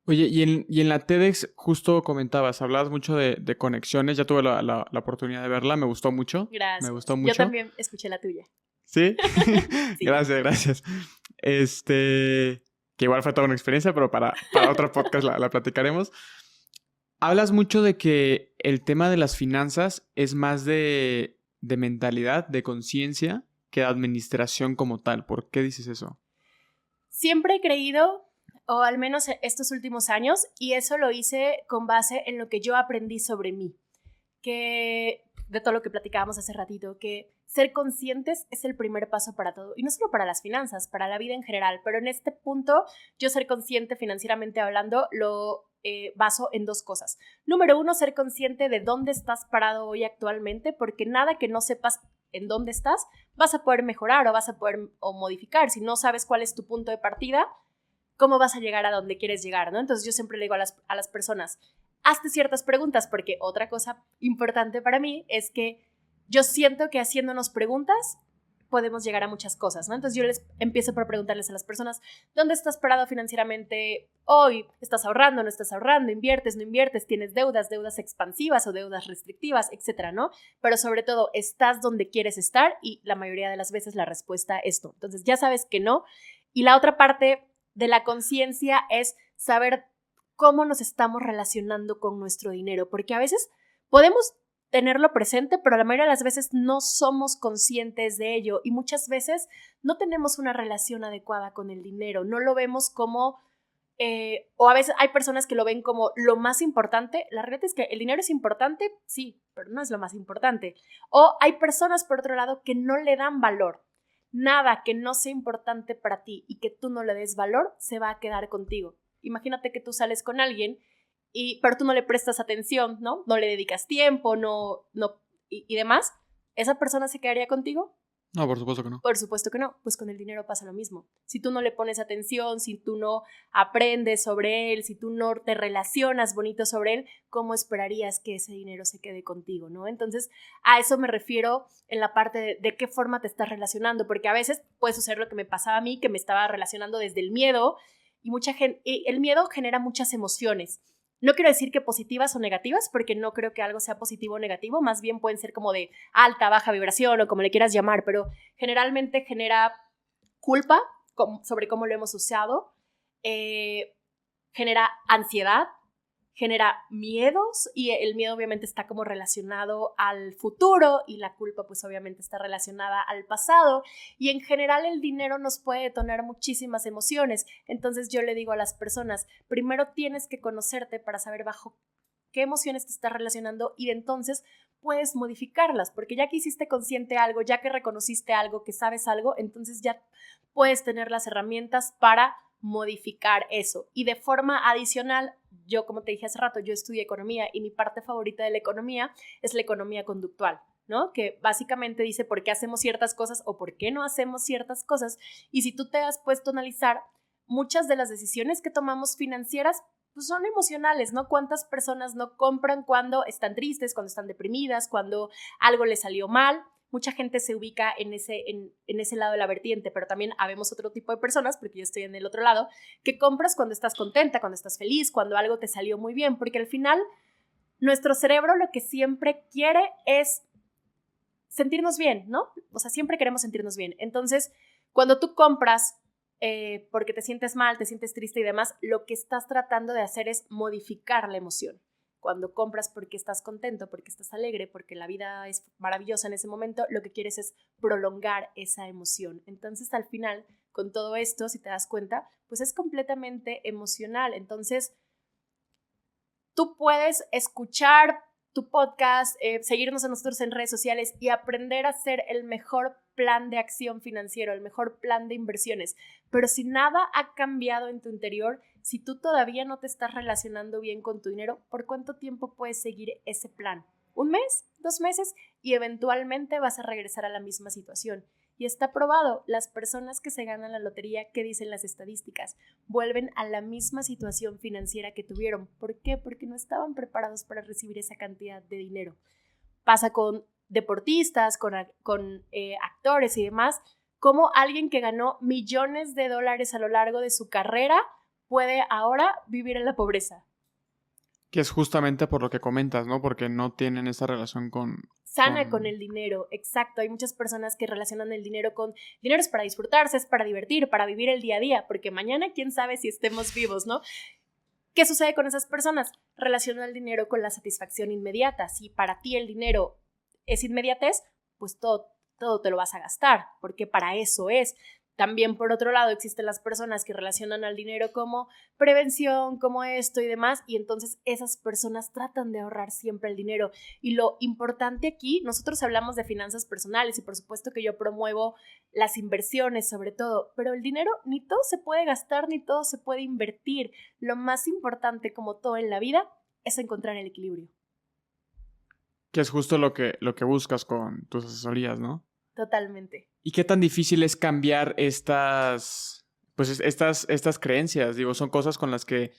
Oye, y en la TEDx justo comentabas, hablabas mucho de conexiones, ya tuve la oportunidad de verla, me gustó mucho. Gracias. Me gustó mucho. Yo también escuché la tuya. ¿Sí? Sí. Gracias. Que igual fue toda una experiencia, pero para otro podcast la platicaremos. Hablas mucho de que el tema de las finanzas es más de mentalidad, de conciencia, que de administración como tal. ¿Por qué dices eso? Siempre he creído, o al menos estos últimos años, y eso lo hice con base en lo que yo aprendí sobre mí, que de todo lo que platicábamos hace ratito, que ser conscientes es el primer paso para todo, y no solo para las finanzas, para la vida en general, pero en este punto yo ser consciente financieramente hablando lo baso en dos cosas. Número uno, ser consciente de dónde estás parado hoy actualmente, porque nada que no sepas en dónde estás, vas a poder mejorar o vas a poder modificar. Si no sabes cuál es tu punto de partida, ¿cómo vas a llegar a donde quieres llegar, ¿no? Entonces yo siempre le digo a las personas, hazte ciertas preguntas, porque otra cosa importante para mí es que yo siento que haciéndonos preguntas podemos llegar a muchas cosas, ¿no? Entonces yo les empiezo por preguntarles a las personas, ¿dónde estás parado financieramente hoy? ¿Estás ahorrando, no estás ahorrando? ¿Inviertes, no inviertes? ¿Tienes deudas expansivas o deudas restrictivas, etcétera, ¿no? Pero sobre todo, ¿estás donde quieres estar? Y la mayoría de las veces la respuesta es no. Entonces ya sabes que no. Y la otra parte de la conciencia es saber cómo nos estamos relacionando con nuestro dinero, porque a veces podemos tenerlo presente, pero la mayoría de las veces no somos conscientes de ello y muchas veces no tenemos una relación adecuada con el dinero, no lo vemos como, o a veces hay personas que lo ven como lo más importante. La realidad es que el dinero es importante, sí, pero no es lo más importante. O hay personas, por otro lado, que no le dan valor. Nada que no sea importante para ti y que tú no le des valor se va a quedar contigo. Imagínate que tú sales con alguien pero tú no le prestas atención, ¿no? No le dedicas tiempo, y demás. ¿Esa persona se quedaría contigo? No, por supuesto que no. Por supuesto que no. Pues con el dinero pasa lo mismo. Si tú no le pones atención, si tú no aprendes sobre él, si tú no te relacionas bonito sobre él, ¿cómo esperarías que ese dinero se quede contigo, ¿no? Entonces, a eso me refiero en la parte de qué forma te estás relacionando, porque a veces puede suceder lo que me pasaba a mí, que me estaba relacionando desde el miedo, y el miedo genera muchas emociones. No quiero decir que positivas o negativas, porque no creo que algo sea positivo o negativo, más bien pueden ser como de alta, baja vibración o como le quieras llamar, pero generalmente genera culpa sobre cómo lo hemos usado, genera ansiedad, genera miedos, y el miedo obviamente está como relacionado al futuro y la culpa pues obviamente está relacionada al pasado, y en general el dinero nos puede detonar muchísimas emociones. Entonces yo le digo a las personas, primero tienes que conocerte para saber bajo qué emociones te estás relacionando y entonces puedes modificarlas, porque ya que hiciste consciente algo, ya que reconociste algo, que sabes algo, entonces ya puedes tener las herramientas para modificar eso. Y de forma adicional, yo, como te dije hace rato, yo estudié economía y mi parte favorita de la economía es la economía conductual, ¿no? Que básicamente dice por qué hacemos ciertas cosas o por qué no hacemos ciertas cosas. Y si tú te has puesto a analizar, muchas de las decisiones que tomamos financieras pues son emocionales, ¿no? ¿Cuántas personas no compran cuando están tristes, cuando están deprimidas, cuando algo les salió mal? Mucha gente se ubica en ese lado de la vertiente, pero también habemos otro tipo de personas, porque yo estoy en el otro lado, que compras cuando estás contenta, cuando estás feliz, cuando algo te salió muy bien, porque al final nuestro cerebro lo que siempre quiere es sentirnos bien, ¿no? O sea, siempre queremos sentirnos bien. Entonces, cuando tú compras porque te sientes mal, te sientes triste y demás, lo que estás tratando de hacer es modificar la emoción. Cuando compras porque estás contento, porque estás alegre, porque la vida es maravillosa en ese momento, lo que quieres es prolongar esa emoción. Entonces, al final, con todo esto, si te das cuenta, pues es completamente emocional. Entonces, tú puedes escuchar tu podcast, seguirnos a nosotros en redes sociales y aprender a hacer el mejor plan de acción financiero, el mejor plan de inversiones. Pero si nada ha cambiado en tu interior, si tú todavía no te estás relacionando bien con tu dinero, ¿por cuánto tiempo puedes seguir ese plan? ¿1 mes? ¿2 meses? Y eventualmente vas a regresar a la misma situación. Y está probado, las personas que se ganan la lotería, ¿qué dicen las estadísticas? Vuelven a la misma situación financiera que tuvieron. ¿Por qué? Porque no estaban preparados para recibir esa cantidad de dinero. Pasa con deportistas, con actores y demás, cómo alguien que ganó millones de dólares a lo largo de su carrera puede ahora vivir en la pobreza. Que es justamente por lo que comentas, ¿no? Porque no tienen esa relación sana con el dinero, exacto. Hay muchas personas que relacionan el dinero con dinero es para disfrutarse, es para divertir, para vivir el día a día, porque mañana quién sabe si estemos vivos, ¿no? ¿Qué sucede con esas personas? Relacionan el dinero con la satisfacción inmediata. Si para ti el dinero es inmediatez, pues todo te lo vas a gastar, porque para eso es. También, por otro lado, existen las personas que relacionan al dinero como prevención, como esto y demás, y entonces esas personas tratan de ahorrar siempre el dinero. Y lo importante aquí, nosotros hablamos de finanzas personales y por supuesto que yo promuevo las inversiones sobre todo, pero el dinero ni todo se puede gastar ni todo se puede invertir. Lo más importante, como todo en la vida, es encontrar el equilibrio. Que es justo lo que buscas con tus asesorías, ¿no? Totalmente. ¿Y qué tan difícil es cambiar estas creencias? Digo, son cosas con las que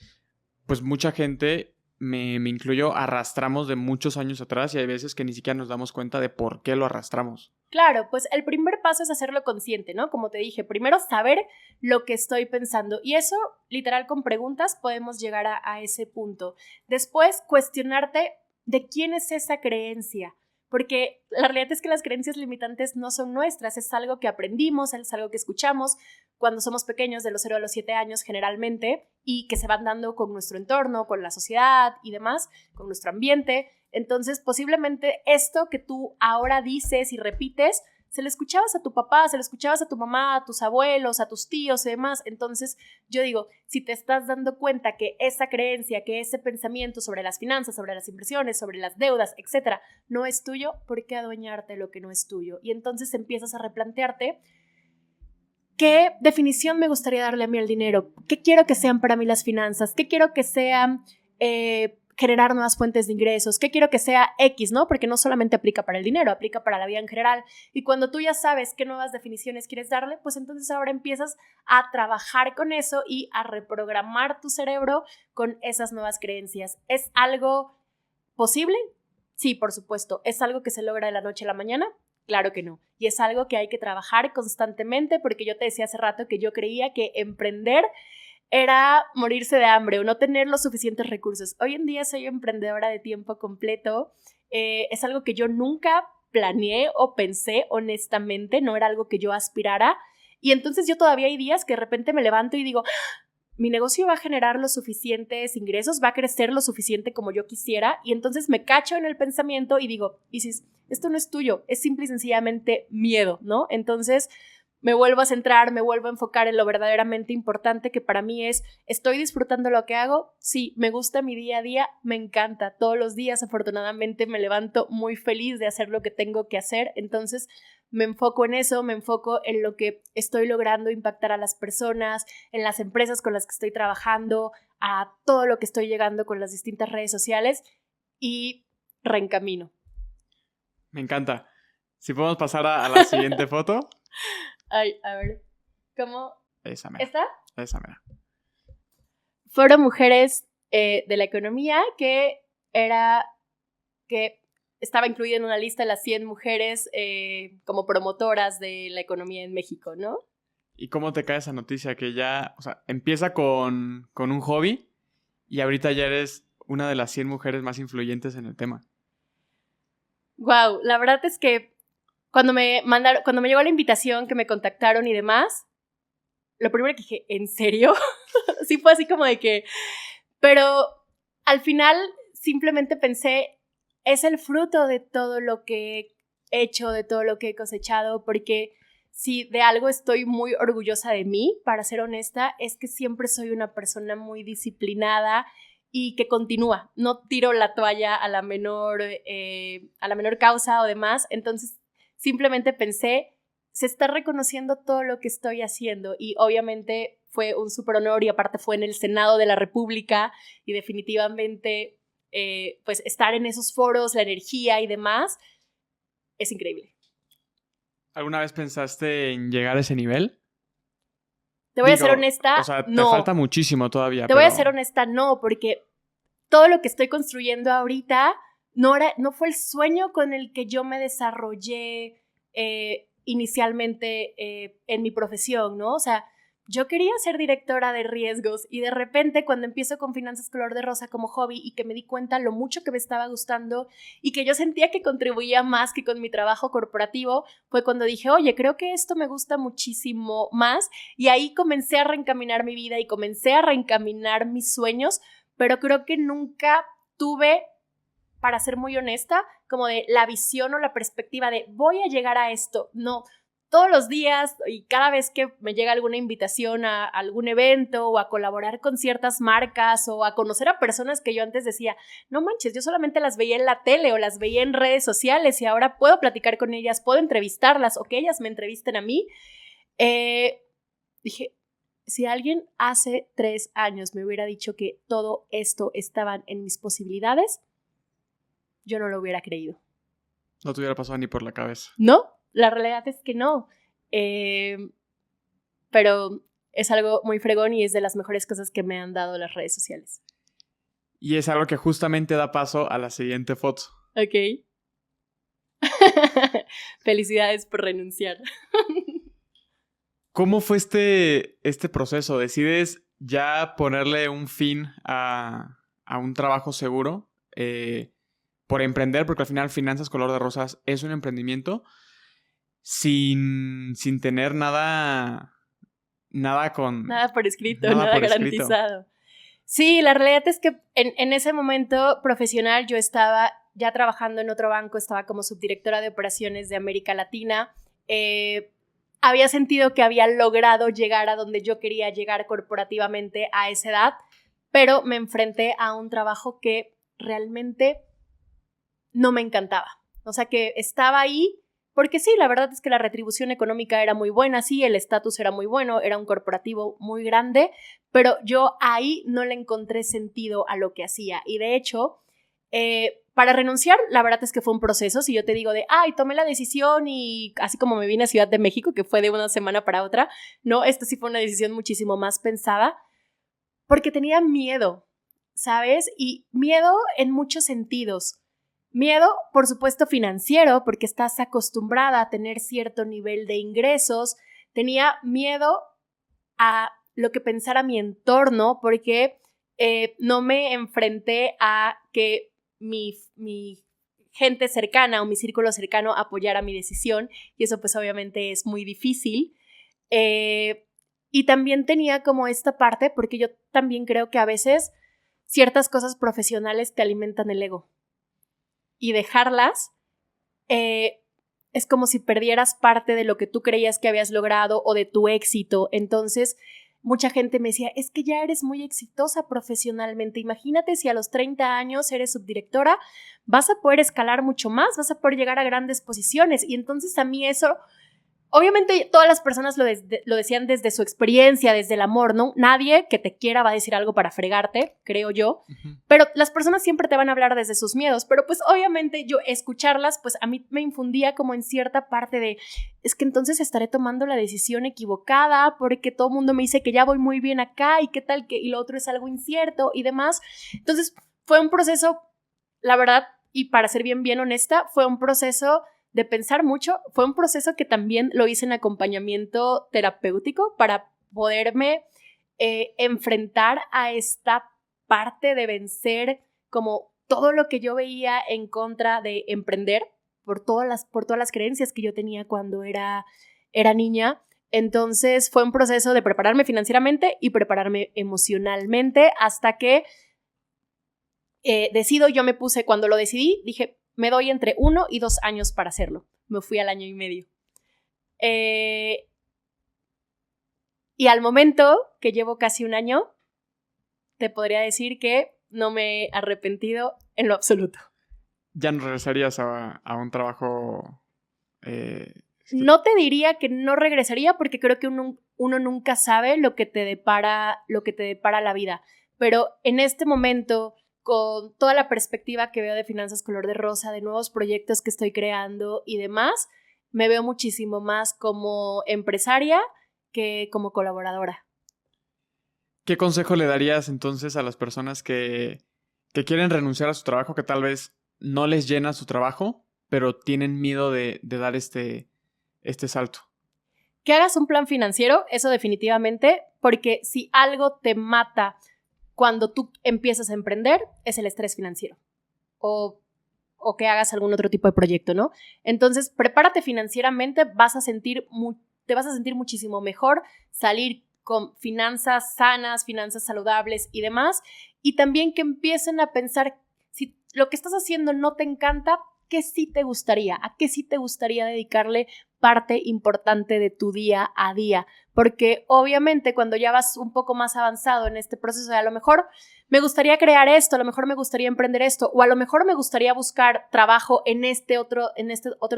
pues mucha gente, me incluyo, arrastramos de muchos años atrás y hay veces que ni siquiera nos damos cuenta de por qué lo arrastramos. Claro, pues el primer paso es hacerlo consciente, ¿no? Como te dije, primero saber lo que estoy pensando y eso, literal, con preguntas podemos llegar a ese punto. Después, cuestionarte de quién es esa creencia. Porque la realidad es que las creencias limitantes no son nuestras, es algo que aprendimos, es algo que escuchamos cuando somos pequeños, de los 0 a los 7 años generalmente, y que se van dando con nuestro entorno, con la sociedad y demás, con nuestro ambiente. Entonces, posiblemente esto que tú ahora dices y repites, se lo escuchabas a tu papá, se lo escuchabas a tu mamá, a tus abuelos, a tus tíos y demás. Entonces, yo digo, si te estás dando cuenta que esa creencia, que ese pensamiento sobre las finanzas, sobre las inversiones, sobre las deudas, etcétera, no es tuyo, ¿por qué adueñarte de lo que no es tuyo? Y entonces empiezas a replantearte qué definición me gustaría darle a mí al dinero, qué quiero que sean para mí las finanzas, qué quiero que sean generar nuevas fuentes de ingresos, qué quiero que sea X, ¿no? Porque no solamente aplica para el dinero, aplica para la vida en general. Y cuando tú ya sabes qué nuevas definiciones quieres darle, pues entonces ahora empiezas a trabajar con eso y a reprogramar tu cerebro con esas nuevas creencias. ¿Es algo posible? Sí, por supuesto. ¿Es algo que se logra de la noche a la mañana? Claro que no. Y es algo que hay que trabajar constantemente porque yo te decía hace rato que yo creía que emprender era morirse de hambre o no tener los suficientes recursos. Hoy en día soy emprendedora de tiempo completo. Es algo que yo nunca planeé o pensé honestamente, no era algo que yo aspirara. Y entonces yo todavía hay días que de repente me levanto y digo, mi negocio va a generar los suficientes ingresos, va a crecer lo suficiente como yo quisiera. Y entonces me cacho en el pensamiento y digo, Isis, esto no es tuyo, es simple y sencillamente miedo, ¿no? Entonces me vuelvo a centrar, me vuelvo a enfocar en lo verdaderamente importante que para mí es, ¿estoy disfrutando lo que hago? Sí, me gusta mi día a día, me encanta. Todos los días, afortunadamente, me levanto muy feliz de hacer lo que tengo que hacer. Entonces, me enfoco en eso, me enfoco en lo que estoy logrando impactar a las personas, en las empresas con las que estoy trabajando, a todo lo que estoy llegando con las distintas redes sociales y reencamino. Me encanta. Si podemos pasar a la siguiente foto. Ay, a ver, ¿cómo? Esa mera. ¿Esta? Esa mera. Fueron mujeres de la economía que estaba incluida en una lista de las 100 mujeres como promotoras de la economía en México, ¿no? ¿Y cómo te cae esa noticia que ya, o sea, empieza con un hobby y ahorita ya eres una de las 100 mujeres más influyentes en el tema? Wow, la verdad es que cuando me llegó la invitación, que me contactaron y demás, lo primero que dije, ¿en serio? Sí fue así como de que... Pero al final simplemente pensé, es el fruto de todo lo que he hecho, de todo lo que he cosechado, porque si de algo estoy muy orgullosa de mí, para ser honesta, es que siempre soy una persona muy disciplinada y que continúa, no tiro la toalla a la menor causa o demás. Entonces simplemente pensé, se está reconociendo todo lo que estoy haciendo, y obviamente fue un súper honor, y aparte fue en el Senado de la República, y definitivamente pues estar en esos foros, la energía y demás, es increíble. ¿Alguna vez pensaste en llegar a ese nivel? Te voy a ser honesta, o sea, no. te falta muchísimo todavía. Te voy a ser honesta, no, porque todo lo que estoy construyendo ahorita no fue el sueño con el que yo me desarrollé inicialmente en mi profesión, ¿no? O sea, yo quería ser directora de riesgos, y de repente cuando empiezo con Finanzas Color de Rosa como hobby y que me di cuenta lo mucho que me estaba gustando y que yo sentía que contribuía más que con mi trabajo corporativo, fue cuando dije, oye, creo que esto me gusta muchísimo más, y ahí comencé a reencaminar mi vida y comencé a reencaminar mis sueños, pero creo que nunca tuve, para ser muy honesta, como de la visión o la perspectiva de voy a llegar a esto. No, todos los días y cada vez que me llega alguna invitación a algún evento o a colaborar con ciertas marcas o a conocer a personas que yo antes decía, no manches, yo solamente las veía en la tele o las veía en redes sociales, y ahora puedo platicar con ellas, puedo entrevistarlas o que ellas me entrevisten a mí. Dije, si alguien hace 3 años me hubiera dicho que todo esto estaban en mis posibilidades, yo no lo hubiera creído. No te hubiera pasado ni por la cabeza. No, la realidad es que no. Pero es algo muy fregón y es de las mejores cosas que me han dado las redes sociales. Y es algo que justamente da paso a la siguiente foto. Ok. Felicidades por renunciar. ¿Cómo fue este proceso? ¿Decides ya ponerle un fin a un trabajo seguro por emprender? Porque al final Finanzas Color de Rosas es un emprendimiento sin tener nada por escrito, nada garantizado. Sí, la realidad es que en ese momento profesional yo estaba ya trabajando en otro banco, estaba como subdirectora de operaciones de América Latina. Había sentido que había logrado llegar a donde yo quería llegar corporativamente a esa edad, pero me enfrenté a un trabajo que realmente no me encantaba. O sea, que estaba ahí porque sí, la verdad es que la retribución económica era muy buena, sí, el estatus era muy bueno, era un corporativo muy grande, pero yo ahí no le encontré sentido a lo que hacía. Y de hecho, para renunciar, la verdad es que fue un proceso. Si yo te digo tomé la decisión y así como me vine a Ciudad de México, que fue de una semana para otra, no, esta sí fue una decisión muchísimo más pensada, porque tenía miedo, ¿sabes? Y miedo en muchos sentidos. Miedo, por supuesto, financiero, porque estás acostumbrada a tener cierto nivel de ingresos. Tenía miedo a lo que pensara mi entorno, porque no me enfrenté a que mi gente cercana o mi círculo cercano apoyara mi decisión, y eso pues obviamente es muy difícil. Y también tenía como esta parte, porque yo también creo que a veces ciertas cosas profesionales te alimentan el ego. Y dejarlas es como si perdieras parte de lo que tú creías que habías logrado o de tu éxito. Entonces, mucha gente me decía, es que ya eres muy exitosa profesionalmente. Imagínate si a los 30 años eres subdirectora, vas a poder escalar mucho más, vas a poder llegar a grandes posiciones. Y entonces a mí eso, obviamente todas las personas lo decían desde su experiencia, desde el amor, ¿no? Nadie que te quiera va a decir algo para fregarte, creo yo. Uh-huh. Pero las personas siempre te van a hablar desde sus miedos. Pero pues obviamente yo escucharlas, pues a mí me infundía como en cierta parte de, es que entonces estaré tomando la decisión equivocada porque todo el mundo me dice que ya voy muy bien acá y qué tal que, y lo otro es algo incierto y demás. Entonces fue un proceso, la verdad, y para ser bien honesta, fue un proceso de pensar mucho. Fue un proceso que también lo hice en acompañamiento terapéutico para poderme enfrentar a esta parte de vencer como todo lo que yo veía en contra de emprender por todas las creencias que yo tenía cuando era niña. Entonces fue un proceso de prepararme financieramente y prepararme emocionalmente hasta que yo me puse, cuando lo decidí, dije, me doy entre 1 y 2 años para hacerlo. Me fui al 1 año y medio. Y al momento que llevo casi 1 año, te podría decir que no me he arrepentido en lo absoluto. ¿Ya no regresarías a un trabajo? No te diría que no regresaría porque creo que uno nunca sabe lo que te depara la vida. Pero en este momento, con toda la perspectiva que veo de Finanzas Color de Rosa, de nuevos proyectos que estoy creando y demás, me veo muchísimo más como empresaria que como colaboradora. ¿Qué consejo le darías entonces a las personas que quieren renunciar a su trabajo, que tal vez no les llena su trabajo, pero tienen miedo de dar este salto? Que hagas un plan financiero, eso definitivamente, porque si algo te mata cuando tú empiezas a emprender, es el estrés financiero. O que hagas algún otro tipo de proyecto, ¿no? Entonces, prepárate financieramente, te vas a sentir muchísimo mejor, salir con finanzas sanas, finanzas saludables y demás, y también que empiecen a pensar, si lo que estás haciendo no te encanta, ¿qué sí te gustaría? ¿A qué sí te gustaría dedicarle parte importante de tu día a día? Porque obviamente cuando ya vas un poco más avanzado en este proceso, a lo mejor me gustaría crear esto, a lo mejor me gustaría emprender esto, o a lo mejor me gustaría buscar trabajo en este otro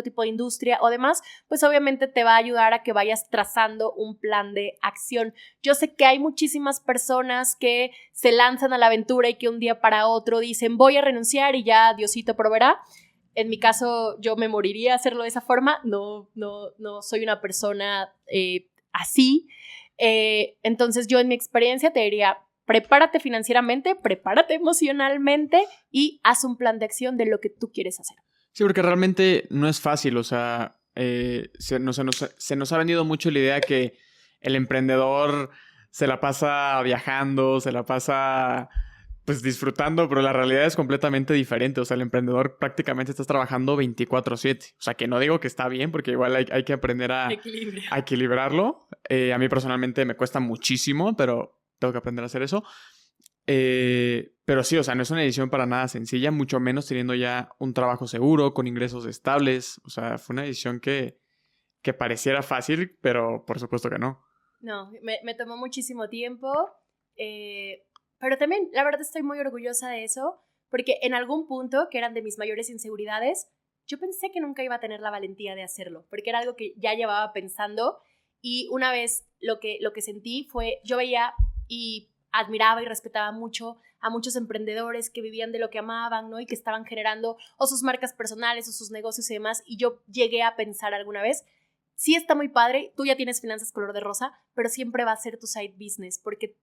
tipo de industria o demás, pues obviamente te va a ayudar a que vayas trazando un plan de acción. Yo sé que hay muchísimas personas que se lanzan a la aventura y que un día para otro dicen voy a renunciar y ya Diosito proveerá. En mi caso, yo me moriría hacerlo de esa forma. No soy una persona así. Entonces, yo en mi experiencia te diría, prepárate financieramente, prepárate emocionalmente y haz un plan de acción de lo que tú quieres hacer. Sí, porque realmente no es fácil. O sea, se nos ha vendido mucho la idea que el emprendedor se la pasa viajando, se la pasa pues disfrutando, pero la realidad es completamente diferente. O sea, el emprendedor prácticamente estás trabajando 24/7. O sea, que no digo que está bien, porque igual hay que aprender a equilibrarlo. A mí personalmente me cuesta muchísimo, pero tengo que aprender a hacer eso. Pero sí, o sea, no es una decisión para nada sencilla, mucho menos teniendo ya un trabajo seguro, con ingresos estables. O sea, fue una decisión que pareciera fácil, pero por supuesto que no. No, me tomó muchísimo tiempo. Pero también, la verdad, estoy muy orgullosa de eso, porque en algún punto, que eran de mis mayores inseguridades, yo pensé que nunca iba a tener la valentía de hacerlo, porque era algo que ya llevaba pensando, y una vez lo que sentí fue, yo veía y admiraba y respetaba mucho a muchos emprendedores que vivían de lo que amaban, ¿no? Y que estaban generando o sus marcas personales o sus negocios y demás, y yo llegué a pensar alguna vez, sí está muy padre, tú ya tienes Finanzas Color de Rosa, pero siempre va a ser tu side business, porque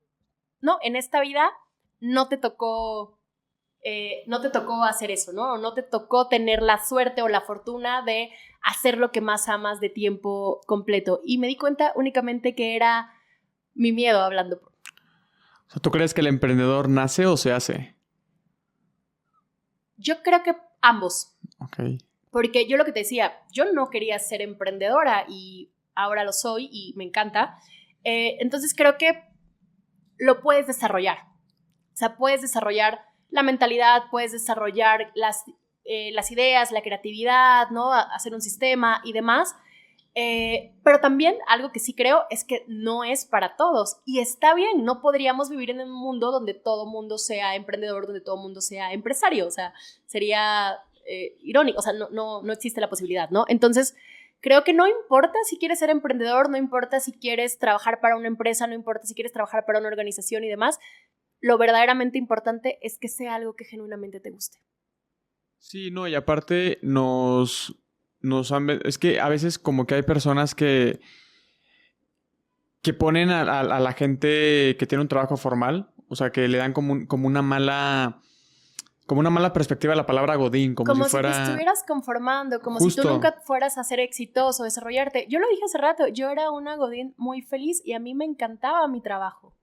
no, en esta vida no te tocó hacer eso, ¿no? No te tocó tener la suerte o la fortuna de hacer lo que más amas de tiempo completo. Y me di cuenta únicamente que era mi miedo hablando. O sea, ¿tú crees que el emprendedor nace o se hace? Yo creo que ambos. Ok. Porque yo lo que te decía, yo no quería ser emprendedora y ahora lo soy y me encanta. Entonces creo que lo puedes desarrollar. O sea, puedes desarrollar la mentalidad, puedes desarrollar las ideas, la creatividad, ¿no? Hacer un sistema y demás. Pero también algo que sí creo es que no es para todos. Y está bien, no podríamos vivir en un mundo donde todo mundo sea emprendedor, donde todo mundo sea empresario. O sea, sería irónico. O sea, no existe la posibilidad, ¿no? Entonces, creo que no importa si quieres ser emprendedor, no importa si quieres trabajar para una empresa, no importa si quieres trabajar para una organización y demás. Lo verdaderamente importante es que sea algo que genuinamente te guste. Sí, no, y aparte es que a veces como que hay personas que ponen a la gente que tiene un trabajo formal, o sea, que le dan como una mala perspectiva a la palabra godín, como si fuera... Como si te estuvieras conformando, como Justo. si tú nunca fueras a ser exitoso, desarrollarte. Yo lo dije hace rato, yo era una godín muy feliz y a mí me encantaba mi trabajo.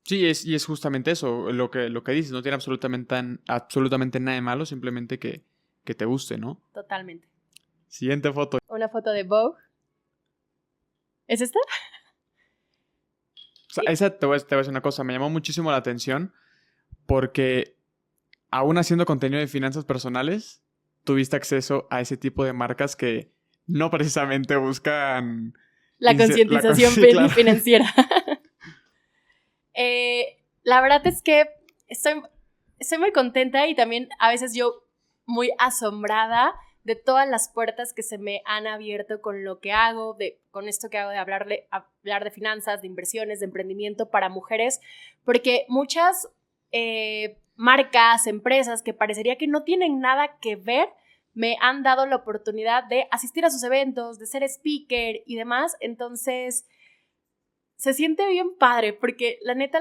Sí, y es justamente eso, lo que dices, no tiene absolutamente nada de malo, simplemente que te guste, ¿no? Totalmente. Siguiente foto. Una foto de Vogue. ¿Es esta? O sea, esa te voy a decir una cosa, me llamó muchísimo la atención porque aún haciendo contenido de finanzas personales, tuviste acceso a ese tipo de marcas que no precisamente buscan... La concientización sí, claro. financiera. La verdad es que estoy muy contenta y también a veces yo muy asombrada de todas las puertas que se me han abierto con lo que hago, con esto que hago de hablar de finanzas, de inversiones, de emprendimiento para mujeres, porque muchas marcas, empresas que parecería que no tienen nada que ver, me han dado la oportunidad de asistir a sus eventos, de ser speaker y demás. Entonces, se siente bien padre, porque la neta,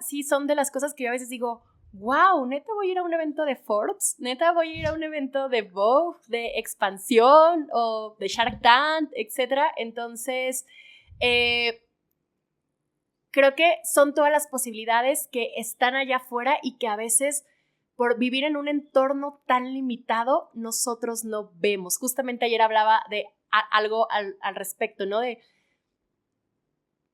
sí son de las cosas que yo a veces digo, wow, neta voy a ir a un evento de Forbes, neta voy a ir a un evento de Vogue, de Expansión o de Shark Tank, etc. Entonces, creo que son todas las posibilidades que están allá afuera y que a veces por vivir en un entorno tan limitado nosotros no vemos. Justamente ayer hablaba de algo al respecto, ¿no? De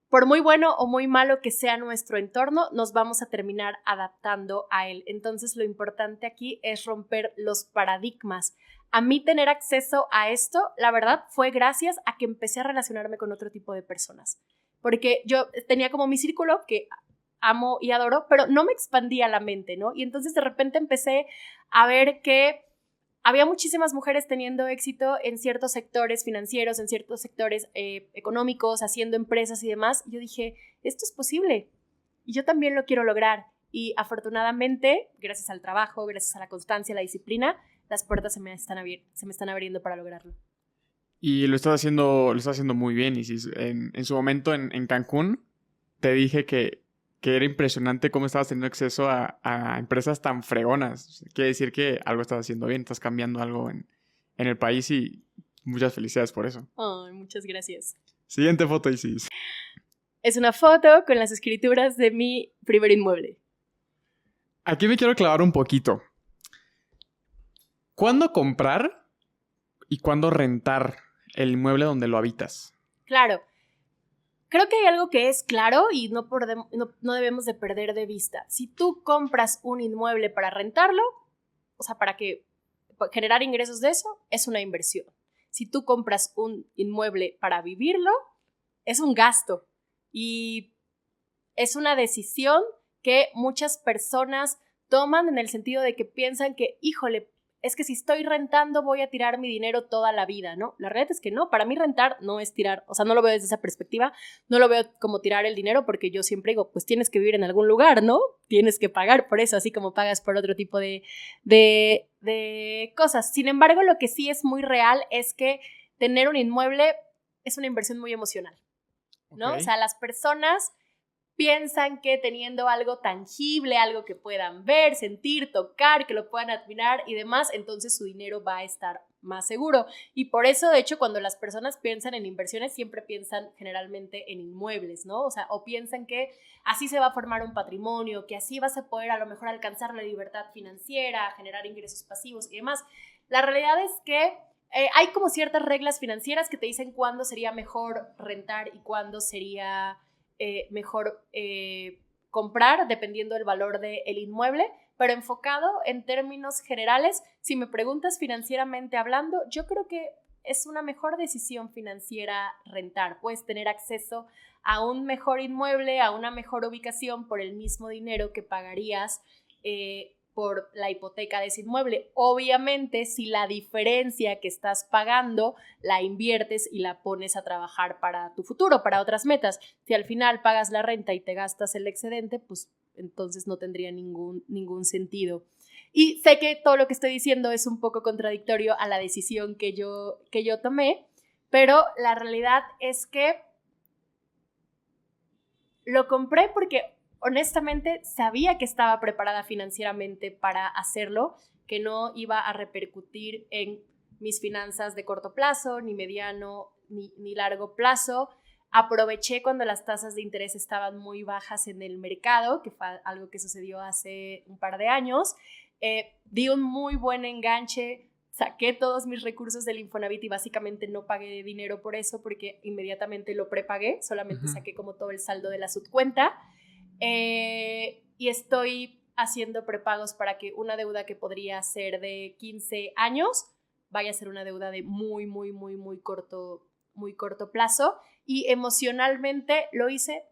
por muy bueno o muy malo que sea nuestro entorno, nos vamos a terminar adaptando a él. Entonces, lo importante aquí es romper los paradigmas. A mí tener acceso a esto, la verdad, fue gracias a que empecé a relacionarme con otro tipo de personas. Porque yo tenía como mi círculo que amo y adoro, pero no me expandía la mente, ¿no? Y entonces de repente empecé a ver que había muchísimas mujeres teniendo éxito en ciertos sectores financieros, en ciertos sectores económicos, haciendo empresas y demás. Y yo dije, esto es posible y yo también lo quiero lograr. Y afortunadamente, gracias al trabajo, gracias a la constancia, a la disciplina, las puertas se me están abriendo para lograrlo. Y lo estás haciendo muy bien, Isis. En su momento en Cancún, te dije que era impresionante cómo estabas teniendo acceso a empresas tan fregonas. Quiere decir que algo estás haciendo bien, estás cambiando algo en el país y muchas felicidades por eso. Oh, muchas gracias. Siguiente foto, Isis. Es una foto con las escrituras de mi primer inmueble. Aquí me quiero clavar un poquito. ¿Cuándo comprar y cuándo rentar el inmueble donde lo habitas? Claro. Creo que hay algo que es claro y no debemos de perder de vista. Si tú compras un inmueble para rentarlo, o sea, para generar ingresos de eso, es una inversión. Si tú compras un inmueble para vivirlo, es un gasto. Y es una decisión que muchas personas toman en el sentido de que piensan que, híjole, es que si estoy rentando voy a tirar mi dinero toda la vida, ¿no? La realidad es que no, para mí rentar no es tirar, o sea, no lo veo desde esa perspectiva, no lo veo como tirar el dinero porque yo siempre digo, pues tienes que vivir en algún lugar, ¿no? Tienes que pagar por eso, así como pagas por otro tipo de cosas. Sin embargo, lo que sí es muy real es que tener un inmueble es una inversión muy emocional, ¿no? Okay. O sea, las personas piensan que teniendo algo tangible, algo que puedan ver, sentir, tocar, que lo puedan admirar y demás, entonces su dinero va a estar más seguro. Y por eso, de hecho, cuando las personas piensan en inversiones, siempre piensan generalmente en inmuebles, ¿no? O sea, o piensan que así se va a formar un patrimonio, que así vas a poder a lo mejor alcanzar la libertad financiera, generar ingresos pasivos y demás. La realidad es que hay como ciertas reglas financieras que te dicen cuándo sería mejor rentar y cuándo sería mejor comprar dependiendo del valor del inmueble, pero enfocado en términos generales, si me preguntas financieramente hablando, yo creo que es una mejor decisión financiera rentar. Puedes tener acceso a un mejor inmueble, a una mejor ubicación por el mismo dinero que pagarías por la hipoteca de ese inmueble. Obviamente, si la diferencia que estás pagando la inviertes y la pones a trabajar para tu futuro, para otras metas. Si al final pagas la renta y te gastas el excedente, pues entonces no tendría ningún sentido. Y sé que todo lo que estoy diciendo es un poco contradictorio a la decisión que yo tomé, pero la realidad es que lo compré porque honestamente sabía que estaba preparada financieramente para hacerlo, que no iba a repercutir en mis finanzas de corto plazo, ni mediano, ni largo plazo. Aproveché cuando las tasas de interés estaban muy bajas en el mercado, que fue algo que sucedió hace un par de años. Di un muy buen enganche, saqué todos mis recursos del Infonavit y básicamente no pagué dinero por eso porque inmediatamente lo prepagué, solamente saqué como todo el saldo de la subcuenta. Y estoy haciendo prepagos para que una deuda que podría ser de 15 años vaya a ser una deuda de muy corto plazo. Y emocionalmente lo hice,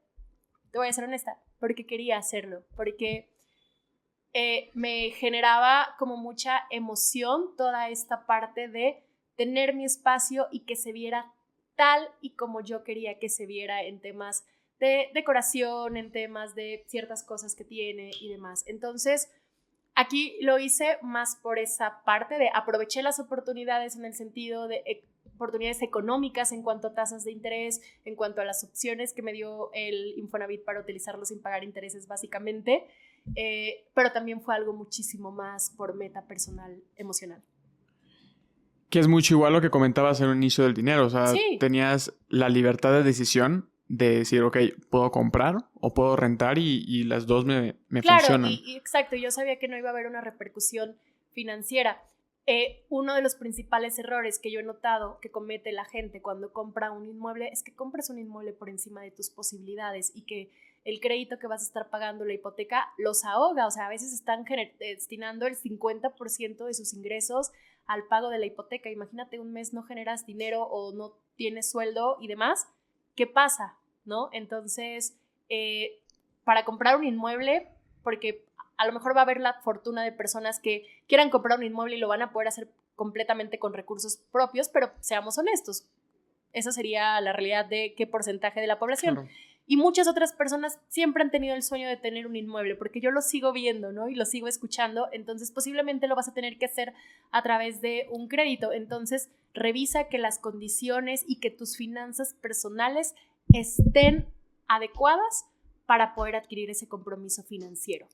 te voy a ser honesta, porque quería hacerlo, porque me generaba como mucha emoción toda esta parte de tener mi espacio y que se viera tal y como yo quería que se viera en temas de decoración, en temas de ciertas cosas que tiene y demás. Entonces, aquí lo hice más por esa parte de aproveché las oportunidades en el sentido de oportunidades económicas en cuanto a tasas de interés, en cuanto a las opciones que me dio el Infonavit para utilizarlo sin pagar intereses básicamente, pero también fue algo muchísimo más por meta personal, emocional. Que es mucho igual lo que comentabas en un inicio del dinero. O sea, sí. Tenías la libertad de decisión de decir, ok, puedo comprar o puedo rentar y las dos me funcionan. Claro, exacto. Yo sabía que no iba a haber una repercusión financiera. Uno de los principales errores que yo he notado que comete la gente cuando compra un inmueble es que compras un inmueble por encima de tus posibilidades y que el crédito que vas a estar pagando, la hipoteca, los ahoga. O sea, a veces están destinando el 50% de sus ingresos al pago de la hipoteca. Imagínate, un mes no generas dinero o no tienes sueldo y demás. ¿Qué pasa? ¿No? Entonces, para comprar un inmueble, porque a lo mejor va a haber la fortuna de personas que quieran comprar un inmueble y lo van a poder hacer completamente con recursos propios, pero seamos honestos, esa sería la realidad de qué porcentaje de la población. Claro. Y muchas otras personas siempre han tenido el sueño de tener un inmueble, porque yo lo sigo viendo, ¿no? Y lo sigo escuchando, entonces posiblemente lo vas a tener que hacer a través de un crédito. Entonces, revisa que las condiciones y que tus finanzas personales estén adecuadas para poder adquirir ese compromiso financiero.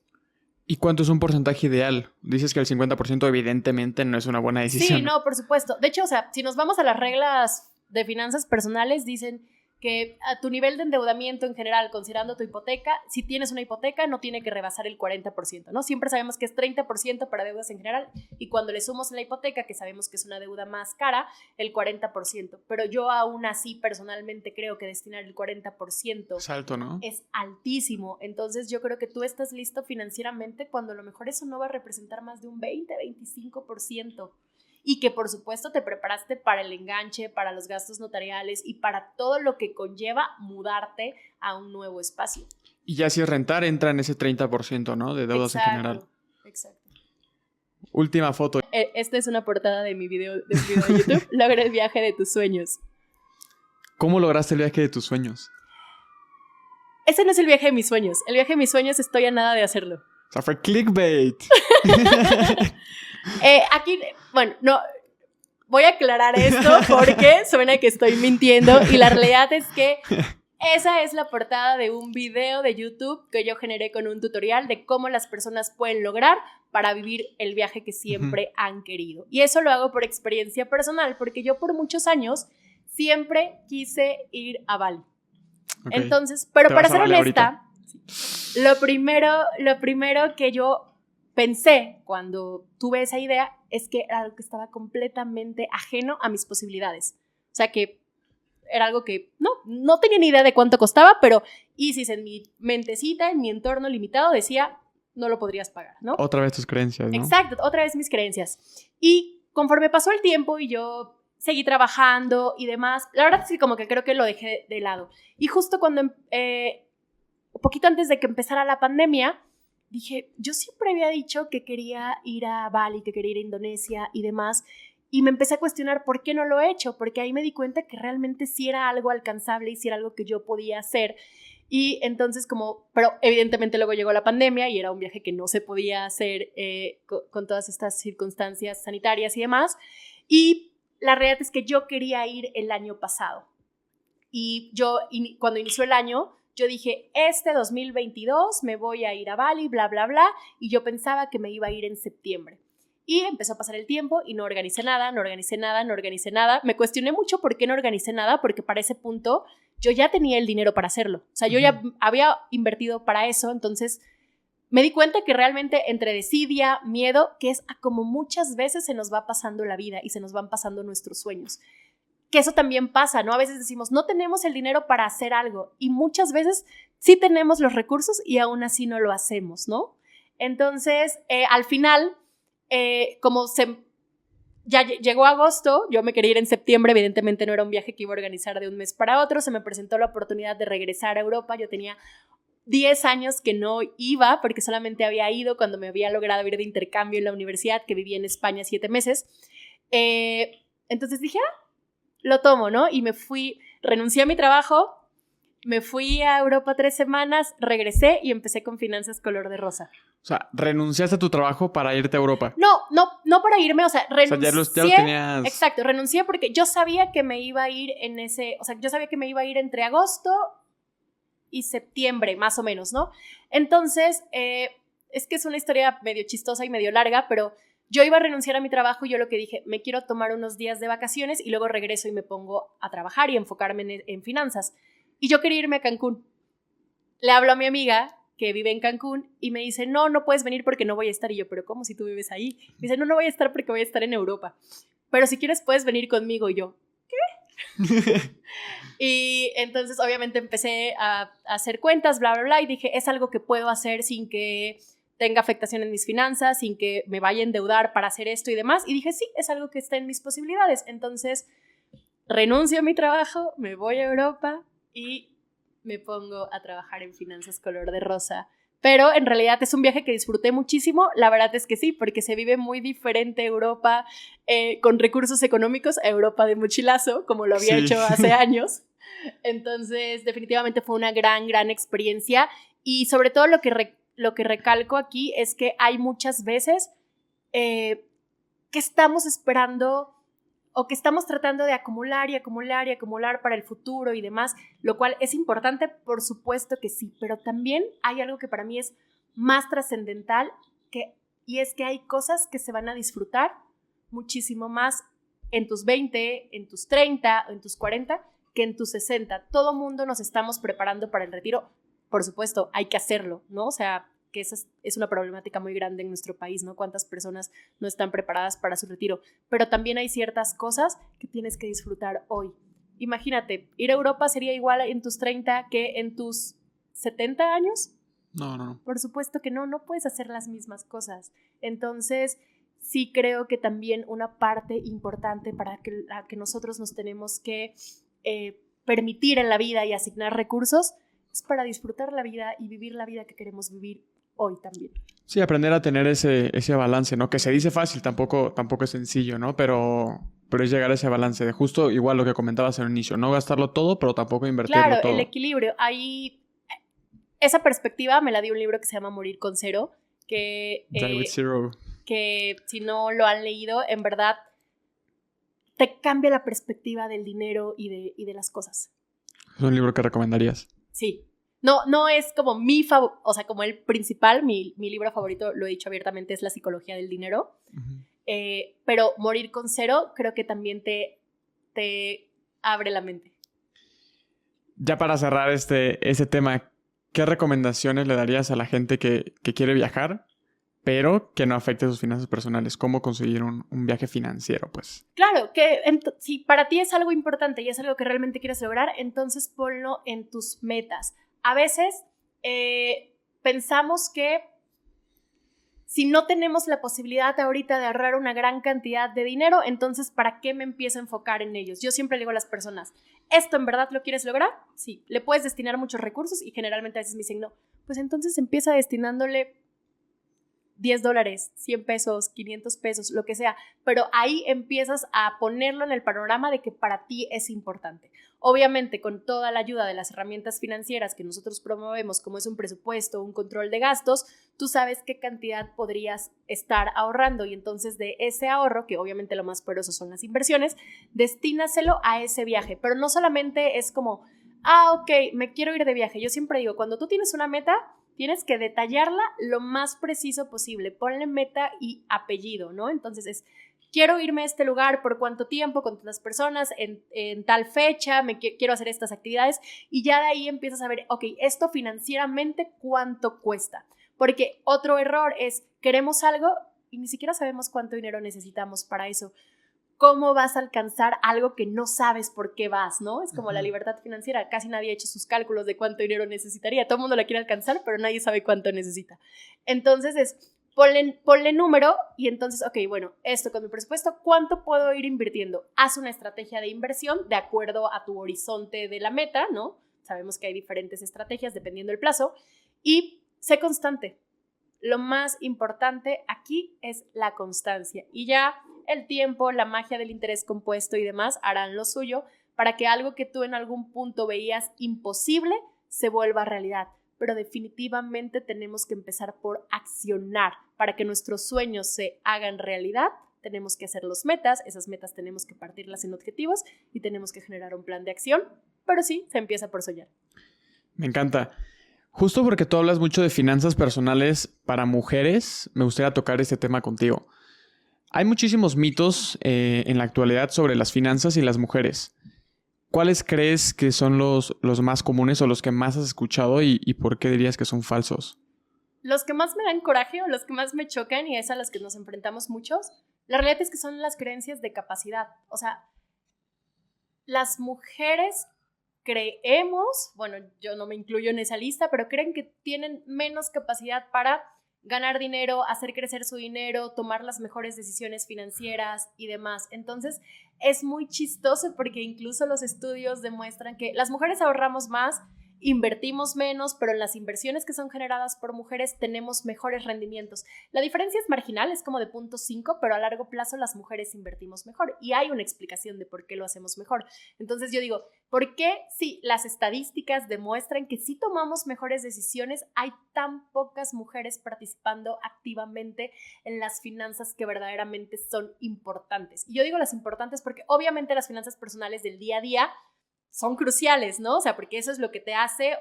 ¿Y cuánto es un porcentaje ideal? Dices que el 50% evidentemente no es una buena decisión. Sí, no, por supuesto. De hecho, o sea, si nos vamos a las reglas de finanzas personales, dicen que a tu nivel de endeudamiento en general, considerando tu hipoteca, si tienes una hipoteca, no tiene que rebasar el 40%, ¿no? Siempre sabemos que es 30% para deudas en general y cuando le sumas la hipoteca, que sabemos que es una deuda más cara, el 40%. Pero yo aún así personalmente creo que destinar el 40% es alto, ¿no? Es altísimo. Entonces yo creo que tú estás listo financieramente cuando a lo mejor eso no va a representar más de un 20-25%. Y que por supuesto te preparaste para el enganche, para los gastos notariales y para todo lo que conlleva mudarte a un nuevo espacio. Y ya si es rentar, entra en ese 30%, ¿no? De deudas en general. Exacto. Última foto. Esta es una portada de mi video de YouTube. Logra el viaje de tus sueños. ¿Cómo lograste el viaje de tus sueños? Ese no es el viaje de mis sueños. El viaje de mis sueños estoy a nada de hacerlo. O sea, fue clickbait. Aquí, bueno, no, voy a aclarar esto porque suena que estoy mintiendo y la realidad es que esa es la portada de un video de YouTube que yo generé con un tutorial de cómo las personas pueden lograr para vivir el viaje que siempre han querido. Y eso lo hago por experiencia personal porque yo por muchos años siempre quise ir a Bali. Okay. Entonces, pero para ser honesta, lo primero que yo pensé cuando tuve esa idea es que era algo que estaba completamente ajeno a mis posibilidades. O sea que era algo que no tenía ni idea de cuánto costaba, pero Isis en mi mentecita, en mi entorno limitado, decía, no lo podrías pagar, ¿no? Otra vez tus creencias, ¿no? Exacto, otra vez mis creencias. Y conforme pasó el tiempo y yo seguí trabajando y demás, la verdad es que como que creo que lo dejé de lado. Y justo cuando, un poquito antes de que empezara la pandemia, dije, yo siempre había dicho que quería ir a Bali, que quería ir a Indonesia y demás, y me empecé a cuestionar por qué no lo he hecho, porque ahí me di cuenta que realmente sí era algo alcanzable y sí era algo que yo podía hacer, y entonces pero evidentemente luego llegó la pandemia y era un viaje que no se podía hacer con todas estas circunstancias sanitarias y demás, y la realidad es que yo quería ir el año pasado, y yo cuando inició el año, yo dije, 2022 me voy a ir a Bali, bla, bla, bla, y yo pensaba que me iba a ir en septiembre. Y empezó a pasar el tiempo y no organicé nada. Me cuestioné mucho por qué no organicé nada, porque para ese punto yo ya tenía el dinero para hacerlo. O sea, yo ya había invertido para eso, entonces me di cuenta que realmente entre desidia, miedo, que es a como muchas veces se nos va pasando la vida y se nos van pasando nuestros sueños. Que eso también pasa, ¿no? A veces decimos, no tenemos el dinero para hacer algo y muchas veces sí tenemos los recursos y aún así no lo hacemos, ¿no? Entonces, al final, ya llegó agosto, yo me quería ir en septiembre, evidentemente no era un viaje que iba a organizar de un mes para otro, se me presentó la oportunidad de regresar a Europa, yo tenía 10 años que no iba, porque solamente había ido cuando me había logrado ir de intercambio en la universidad, que vivía en España 7 meses. Entonces dije, lo tomo, ¿no? Y me fui, renuncié a mi trabajo, me fui a Europa 3 semanas, regresé y empecé con Finanzas Color de Rosa. O sea, renunciaste a tu trabajo para irte a Europa. No para irme, o sea, renuncié. O sea, ya lo tenías. Exacto, renuncié porque yo sabía que me iba a ir yo sabía que me iba a ir entre agosto y septiembre, más o menos, ¿no? Entonces, es que es una historia medio chistosa y medio larga, pero yo iba a renunciar a mi trabajo y yo lo que dije, me quiero tomar unos días de vacaciones y luego regreso y me pongo a trabajar y enfocarme en finanzas. Y yo quería irme a Cancún. Le hablo a mi amiga que vive en Cancún y me dice, no puedes venir porque no voy a estar. Y yo, ¿pero cómo si tú vives ahí? Me dice, no voy a estar porque voy a estar en Europa. Pero si quieres puedes venir conmigo. Y yo, ¿qué? Y entonces obviamente empecé a hacer cuentas, bla, bla, bla. Y dije, es algo que puedo hacer sin que tenga afectación en mis finanzas, sin que me vaya a endeudar para hacer esto y demás. Y dije, sí, es algo que está en mis posibilidades. Entonces renuncio a mi trabajo, me voy a Europa y me pongo a trabajar en Finanzas Color de Rosa. Pero en realidad es un viaje que disfruté muchísimo. La verdad es que sí, porque se vive muy diferente Europa con recursos económicos a Europa de mochilazo, como lo había hecho hace años. Entonces, definitivamente fue una gran experiencia. Y sobre todo lo que recalco aquí es que hay muchas veces que estamos esperando o que estamos tratando de acumular para el futuro y demás, lo cual es importante, por supuesto que sí, pero también hay algo que para mí es más trascendental, y es que hay cosas que se van a disfrutar muchísimo más en tus 20, en tus 30, en tus 40, que en tus 60. Todo mundo nos estamos preparando para el retiro, por supuesto, hay que hacerlo, ¿no? O sea, que esa es una problemática muy grande en nuestro país, ¿no? Cuántas personas no están preparadas para su retiro, pero también hay ciertas cosas que tienes que disfrutar hoy. Imagínate, ir a Europa sería igual en tus 30 que en tus 70 años. No. Por supuesto que no puedes hacer las mismas cosas. Entonces, sí creo que también una parte importante para que nosotros nos tenemos que permitir en la vida y asignar recursos es para disfrutar la vida y vivir la vida que queremos vivir hoy también. Sí, aprender a tener ese balance, ¿no? Que se dice fácil, tampoco es sencillo, ¿no? Pero es llegar a ese balance de justo igual lo que comentabas al inicio, no gastarlo todo, pero tampoco invertirlo todo. Claro, el equilibrio. Ahí, esa perspectiva me la dio un libro que se llama Morir con Cero, que si no lo han leído, en verdad te cambia la perspectiva del dinero y de las cosas. ¿Es un libro que recomendarías? Sí. No es como o sea, como el principal, mi libro favorito, lo he dicho abiertamente, es La Psicología del Dinero. Uh-huh. Pero Morir con Cero creo que también te abre la mente. Ya para cerrar ese tema, ¿qué recomendaciones le darías a la gente que quiere viajar, pero que no afecte sus finanzas personales? ¿Cómo conseguir un viaje financiero, pues? Claro, que si para ti es algo importante y es algo que realmente quieres lograr, entonces ponlo en tus metas. A veces pensamos que si no tenemos la posibilidad ahorita de ahorrar una gran cantidad de dinero, entonces ¿para qué me empiezo a enfocar en ellos? Yo siempre le digo a las personas, ¿esto en verdad lo quieres lograr? Sí. ¿Le puedes destinar muchos recursos? Y generalmente a veces me dicen no. Pues entonces empieza destinándole $10, $100, $500, lo que sea, pero ahí empiezas a ponerlo en el panorama de que para ti es importante. Obviamente, con toda la ayuda de las herramientas financieras que nosotros promovemos, como es un presupuesto, un control de gastos, tú sabes qué cantidad podrías estar ahorrando y entonces de ese ahorro, que obviamente lo más poderoso son las inversiones, destínaselo a ese viaje, pero no solamente es como, ok, me quiero ir de viaje. Yo siempre digo, cuando tú tienes una meta, tienes que detallarla lo más preciso posible. Ponle meta y apellido, ¿no? Entonces quiero irme a este lugar, por cuánto tiempo, con tantas personas, en tal fecha, quiero hacer estas actividades y ya de ahí empiezas a ver, ok, esto financieramente, ¿cuánto cuesta? Porque otro error es, queremos algo y ni siquiera sabemos cuánto dinero necesitamos para eso. cómo vas a alcanzar algo que no sabes por qué vas, ¿no? Es como la libertad financiera. Casi nadie ha hecho sus cálculos de cuánto dinero necesitaría. Todo el mundo la quiere alcanzar, pero nadie sabe cuánto necesita. Entonces ponle número y entonces, ok, bueno, esto con mi presupuesto, ¿cuánto puedo ir invirtiendo? Haz una estrategia de inversión de acuerdo a tu horizonte de la meta, ¿no? Sabemos que hay diferentes estrategias dependiendo del plazo y sé constante. Lo más importante aquí es la constancia y ya el tiempo, la magia del interés compuesto y demás harán lo suyo para que algo que tú en algún punto veías imposible se vuelva realidad. Pero definitivamente tenemos que empezar por accionar para que nuestros sueños se hagan realidad. Tenemos que hacer las metas, esas metas tenemos que partirlas en objetivos y tenemos que generar un plan de acción, pero sí, se empieza por soñar. Me encanta. Justo porque tú hablas mucho de finanzas personales para mujeres, me gustaría tocar este tema contigo. Hay muchísimos mitos en la actualidad sobre las finanzas y las mujeres. ¿Cuáles crees que son los más comunes o los que más has escuchado y por qué dirías que son falsos? Los que más me dan coraje o los que más me chocan, y es a los que nos enfrentamos muchos, la realidad es que son las creencias de capacidad. O sea, las mujeres creemos, bueno, yo no me incluyo en esa lista, pero creen que tienen menos capacidad para ganar dinero, hacer crecer su dinero, tomar las mejores decisiones financieras y demás. Entonces, es muy chistoso porque incluso los estudios demuestran que las mujeres ahorramos más, invertimos menos, pero en las inversiones que son generadas por mujeres tenemos mejores rendimientos. La diferencia es marginal, es como de 0.5, pero a largo plazo las mujeres invertimos mejor y hay una explicación de por qué lo hacemos mejor. Entonces yo digo, ¿por qué si las estadísticas demuestran que si tomamos mejores decisiones hay tan pocas mujeres participando activamente en las finanzas que verdaderamente son importantes? Y yo digo las importantes porque obviamente las finanzas personales del día a día son cruciales, ¿no? O sea, porque eso es lo que te hace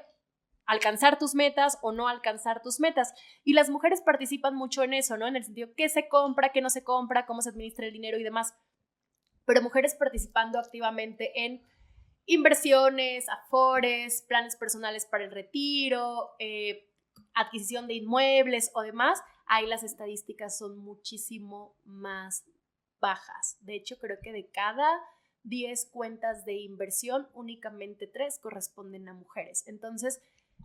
alcanzar tus metas o no alcanzar tus metas. Y las mujeres participan mucho en eso, ¿no? En el sentido, ¿qué se compra, qué no se compra, cómo se administra el dinero y demás? Pero mujeres participando activamente en inversiones, afores, planes personales para el retiro, adquisición de inmuebles o demás, ahí las estadísticas son muchísimo más bajas. De hecho, creo que de cada 10 cuentas de inversión, únicamente 3 corresponden a mujeres. Entonces,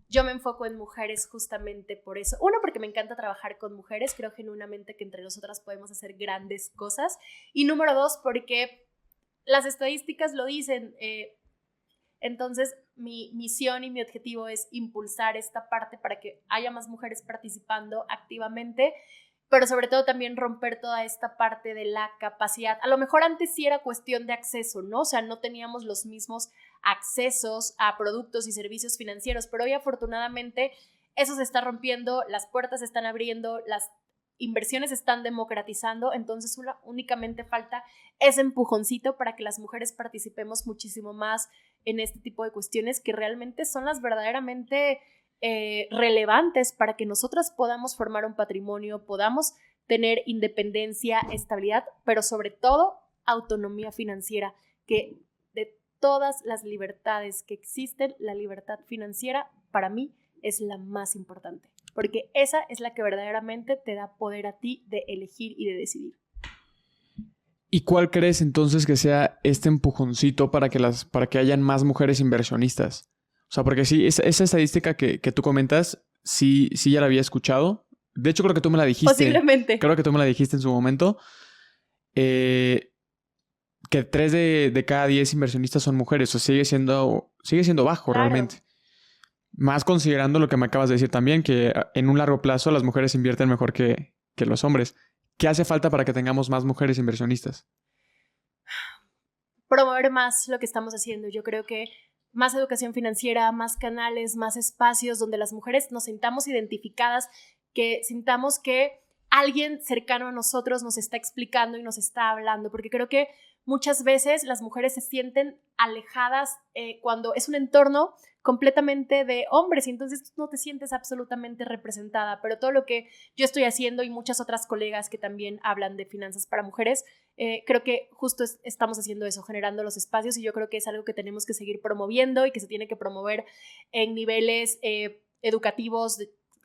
yo me enfoco en mujeres justamente por eso. Uno, porque me encanta trabajar con mujeres. Creo genuinamente que entre nosotras podemos hacer grandes cosas. Y número 2, porque las estadísticas lo dicen. Entonces, mi misión y mi objetivo es impulsar esta parte para que haya más mujeres participando activamente, pero sobre todo también romper toda esta parte de la capacidad. A lo mejor antes sí era cuestión de acceso, ¿no? O sea, no teníamos los mismos accesos a productos y servicios financieros, pero hoy afortunadamente eso se está rompiendo, las puertas se están abriendo, las inversiones se están democratizando, entonces únicamente falta ese empujoncito para que las mujeres participemos muchísimo más en este tipo de cuestiones que realmente son las verdaderamente relevantes para que nosotras podamos formar un patrimonio, podamos tener independencia, estabilidad, pero sobre todo autonomía financiera, que de todas las libertades que existen, la libertad financiera para mí es la más importante, porque esa es la que verdaderamente te da poder a ti de elegir y de decidir. ¿Y cuál crees entonces que sea este empujoncito para que hayan más mujeres inversionistas? O sea, porque sí, esa estadística que tú comentas, sí ya la había escuchado. De hecho, creo que tú me la dijiste. Posiblemente. Creo que tú me la dijiste en su momento. Que 3 de cada 10 inversionistas son mujeres. O sea, sigue siendo bajo, claro, realmente. Más considerando lo que me acabas de decir también, que en un largo plazo las mujeres invierten mejor que los hombres. ¿Qué hace falta para que tengamos más mujeres inversionistas? Promover más lo que estamos haciendo. Yo creo que más educación financiera, más canales, más espacios donde las mujeres nos sintamos identificadas, que sintamos que alguien cercano a nosotros nos está explicando y nos está hablando, porque creo que muchas veces las mujeres se sienten alejadas cuando es un entorno completamente de hombres y entonces no te sientes absolutamente representada, pero todo lo que yo estoy haciendo y muchas otras colegas que también hablan de finanzas para mujeres, creo que justo estamos haciendo eso, generando los espacios y yo creo que es algo que tenemos que seguir promoviendo y que se tiene que promover en niveles educativos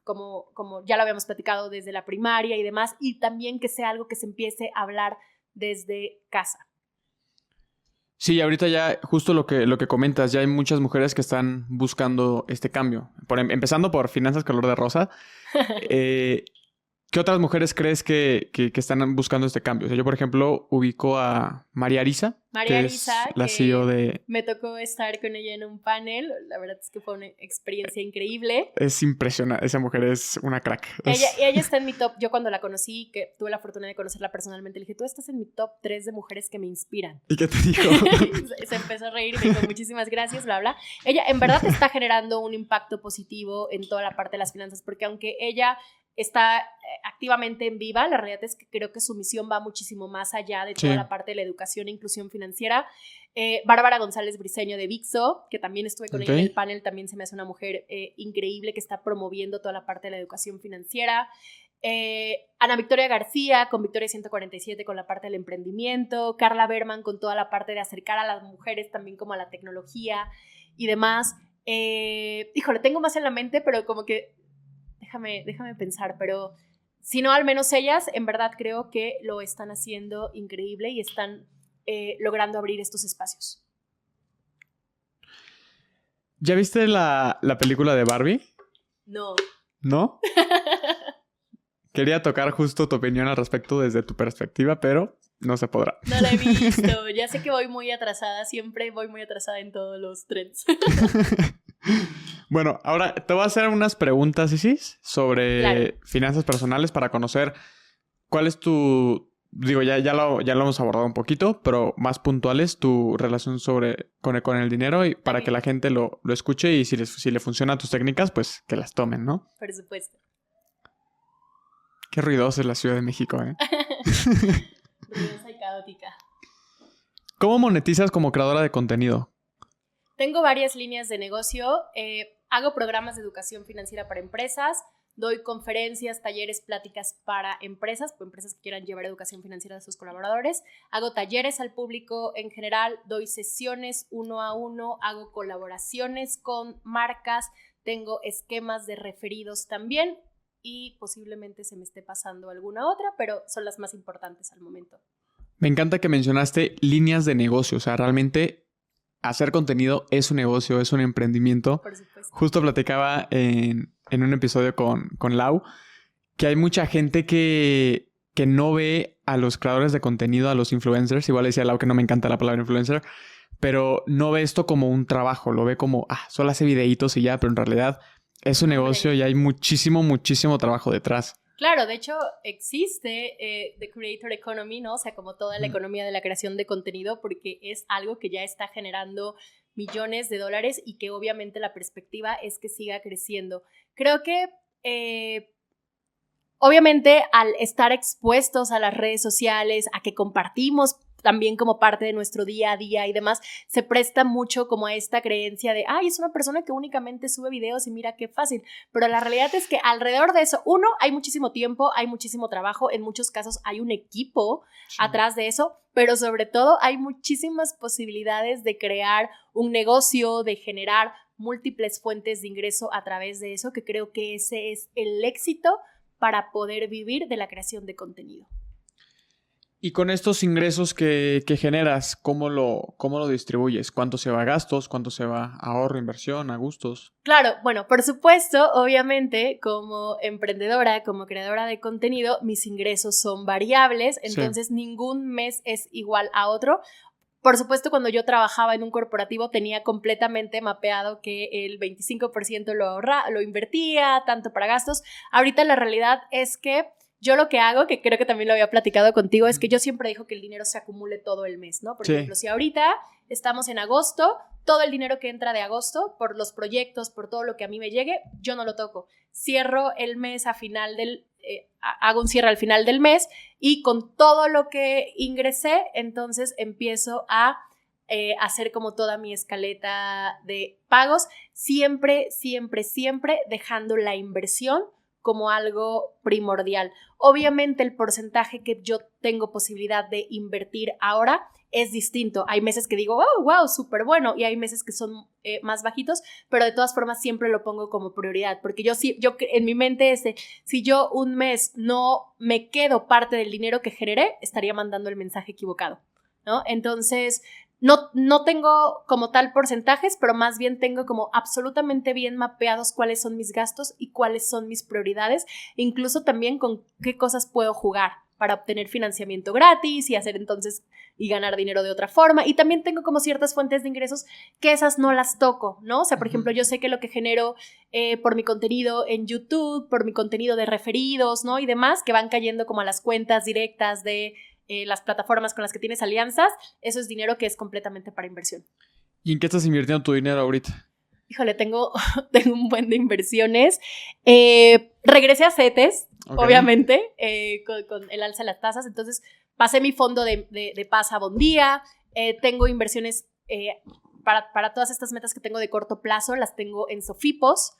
como ya lo habíamos platicado desde la primaria y demás, y también que sea algo que se empiece a hablar desde casa. Sí, ahorita ya justo lo que comentas, ya hay muchas mujeres que están buscando este cambio. Empezando por Finanzas Color de Rosa. ¿Qué otras mujeres crees que están buscando este cambio? O sea, yo, por ejemplo, ubico a María Arisa, María que Arisa, es la que CEO de... me tocó estar con ella en un panel. La verdad es que fue una experiencia increíble. Es impresionante. Esa mujer es una crack. Ella está en mi top. Yo cuando la conocí, que tuve la fortuna de conocerla personalmente, le dije, tú estás en mi top 3 de mujeres que me inspiran. ¿Y qué te dijo? Se empezó a reír y me dijo, muchísimas gracias, bla, bla. Ella en verdad está generando un impacto positivo en toda la parte de las finanzas, porque aunque ella está activamente en Viva, la realidad es que creo que su misión va muchísimo más allá de toda la parte de la educación e inclusión financiera. Bárbara González Briceño de Vixo, que también estuve con ella en el panel, también se me hace una mujer increíble que está promoviendo toda la parte de la educación financiera. Ana Victoria García con Victoria 147 con la parte del emprendimiento, Carla Berman con toda la parte de acercar a las mujeres también como a la tecnología y demás. Híjole, tengo más en la mente, pero como que déjame pensar, pero si no, al menos ellas en verdad creo que lo están haciendo increíble y están logrando abrir estos espacios. ¿Ya viste la película de Barbie? No. ¿No? Quería tocar justo tu opinión al respecto desde tu perspectiva, pero no se podrá. No la he visto. Ya sé que voy muy atrasada. Siempre voy muy atrasada en todos los trends. Bueno, ahora te voy a hacer unas preguntas, Isis, sobre finanzas personales para conocer cuál es tu... Digo, ya lo hemos abordado un poquito, pero más puntuales tu relación con el dinero y para que la gente lo escuche y si le funcionan tus técnicas, pues que las tomen, ¿no? Por supuesto. Qué ruidosa es la Ciudad de México, ¿eh? Ruidosa y caótica. ¿Cómo monetizas como creadora de contenido? Tengo varias líneas de negocio. Hago programas de educación financiera para empresas. Doy conferencias, talleres, pláticas para empresas que quieran llevar educación financiera a sus colaboradores. Hago talleres al público en general. Doy sesiones 1 a 1. Hago colaboraciones con marcas. Tengo esquemas de referidos también. Y posiblemente se me esté pasando alguna otra, pero son las más importantes al momento. Me encanta que mencionaste líneas de negocio. O sea, realmente hacer contenido es un negocio, es un emprendimiento. Por supuesto. Justo platicaba en un episodio con Lau que hay mucha gente que no ve a los creadores de contenido, a los influencers. Igual decía Lau que no me encanta la palabra influencer, pero no ve esto como un trabajo. Lo ve como, solo hace videitos y ya, pero en realidad es un negocio y hay muchísimo trabajo detrás. Claro, de hecho existe The Creator Economy, ¿no? O sea, como toda la economía de la creación de contenido, porque es algo que ya está generando millones de dólares y que obviamente la perspectiva es que siga creciendo. Creo que obviamente al estar expuestos a las redes sociales, a que compartimos también como parte de nuestro día a día y demás, se presta mucho como a esta creencia de, es una persona que únicamente sube videos y mira qué fácil, pero la realidad es que alrededor de eso, uno, hay muchísimo tiempo, hay muchísimo trabajo, en muchos casos hay un equipo atrás de eso, pero sobre todo hay muchísimas posibilidades de crear un negocio, de generar múltiples fuentes de ingreso a través de eso, que creo que ese es el éxito para poder vivir de la creación de contenido. Y con estos ingresos que generas, ¿cómo lo distribuyes? ¿Cuánto se va a gastos? ¿Cuánto se va a ahorro, inversión, a gustos? Claro, bueno, por supuesto, obviamente, como emprendedora, como creadora de contenido, mis ingresos son variables, entonces ningún mes es igual a otro. Por supuesto, cuando yo trabajaba en un corporativo tenía completamente mapeado que el 25% lo invertía, tanto para gastos. Ahorita la realidad es que yo lo que hago, que creo que también lo había platicado contigo, es que yo siempre digo que el dinero se acumule todo el mes, ¿no? Por ejemplo, si ahorita estamos en agosto, todo el dinero que entra de agosto, por los proyectos, por todo lo que a mí me llegue, yo no lo toco. Cierro el mes hago un cierre al final del mes y con todo lo que ingresé, entonces empiezo a hacer como toda mi escaleta de pagos, siempre dejando la inversión como algo primordial. Obviamente el porcentaje que yo tengo posibilidad de invertir ahora es distinto. Hay meses que digo, wow, súper bueno, y hay meses que son más bajitos, pero de todas formas siempre lo pongo como prioridad, porque yo en mi mente si yo un mes no me quedo parte del dinero que generé, estaría mandando el mensaje equivocado, ¿no? Entonces, no tengo como tal porcentajes, pero más bien tengo como absolutamente bien mapeados cuáles son mis gastos y cuáles son mis prioridades, incluso también con qué cosas puedo jugar para obtener financiamiento gratis y hacer entonces y ganar dinero de otra forma. Y también tengo como ciertas fuentes de ingresos que esas no las toco, ¿no? O sea, por ejemplo, yo sé que lo que genero por mi contenido en YouTube, por mi contenido de referidos, ¿no? Y demás, que van cayendo como a las cuentas directas de las plataformas con las que tienes alianzas, eso es dinero que es completamente para inversión. ¿Y en qué estás invirtiendo tu dinero ahorita? Híjole, tengo un buen de inversiones. Regresé a CETES, obviamente, con el alza de las tasas. Entonces, pasé mi fondo de paz a Bondía. Tengo inversiones para todas estas metas que tengo de corto plazo, las tengo en Sofipos.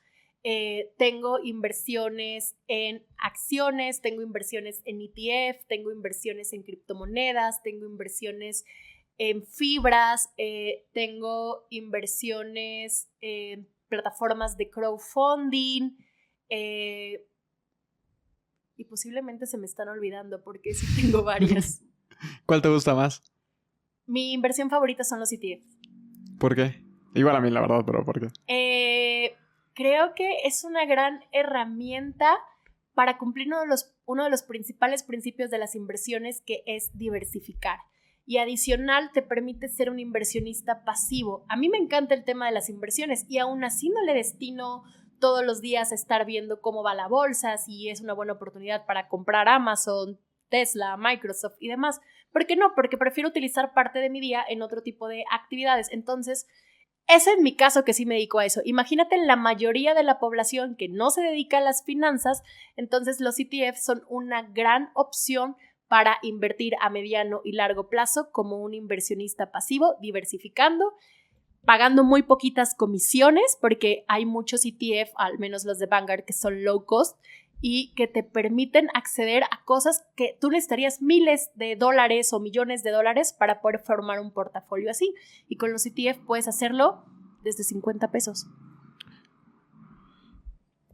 Tengo inversiones en acciones, tengo inversiones en ETF, tengo inversiones en criptomonedas, tengo inversiones en fibras, tengo inversiones en plataformas de crowdfunding y posiblemente se me están olvidando porque sí tengo varias. ¿Cuál te gusta más? Mi inversión favorita son los ETF. ¿Por qué? Igual a mí, la verdad, pero ¿por qué? Creo que es una gran herramienta para cumplir uno de los principales principios de las inversiones, que es diversificar. Y adicional te permite ser un inversionista pasivo. A mí me encanta el tema de las inversiones y aún así no le destino todos los días a estar viendo cómo va la bolsa, si es una buena oportunidad para comprar Amazon, Tesla, Microsoft y demás. ¿Por qué no? Porque prefiero utilizar parte de mi día en otro tipo de actividades. Entonces, ese es mi caso, que sí me dedico a eso. Imagínate la mayoría de la población que no se dedica a las finanzas, entonces los ETF son una gran opción para invertir a mediano y largo plazo como un inversionista pasivo, diversificando, pagando muy poquitas comisiones, porque hay muchos ETF, al menos los de Vanguard, que son low cost y que te permiten acceder a cosas que tú necesitarías miles de dólares o millones de dólares para poder formar un portafolio así. Y con los ETF puedes hacerlo desde 50 pesos.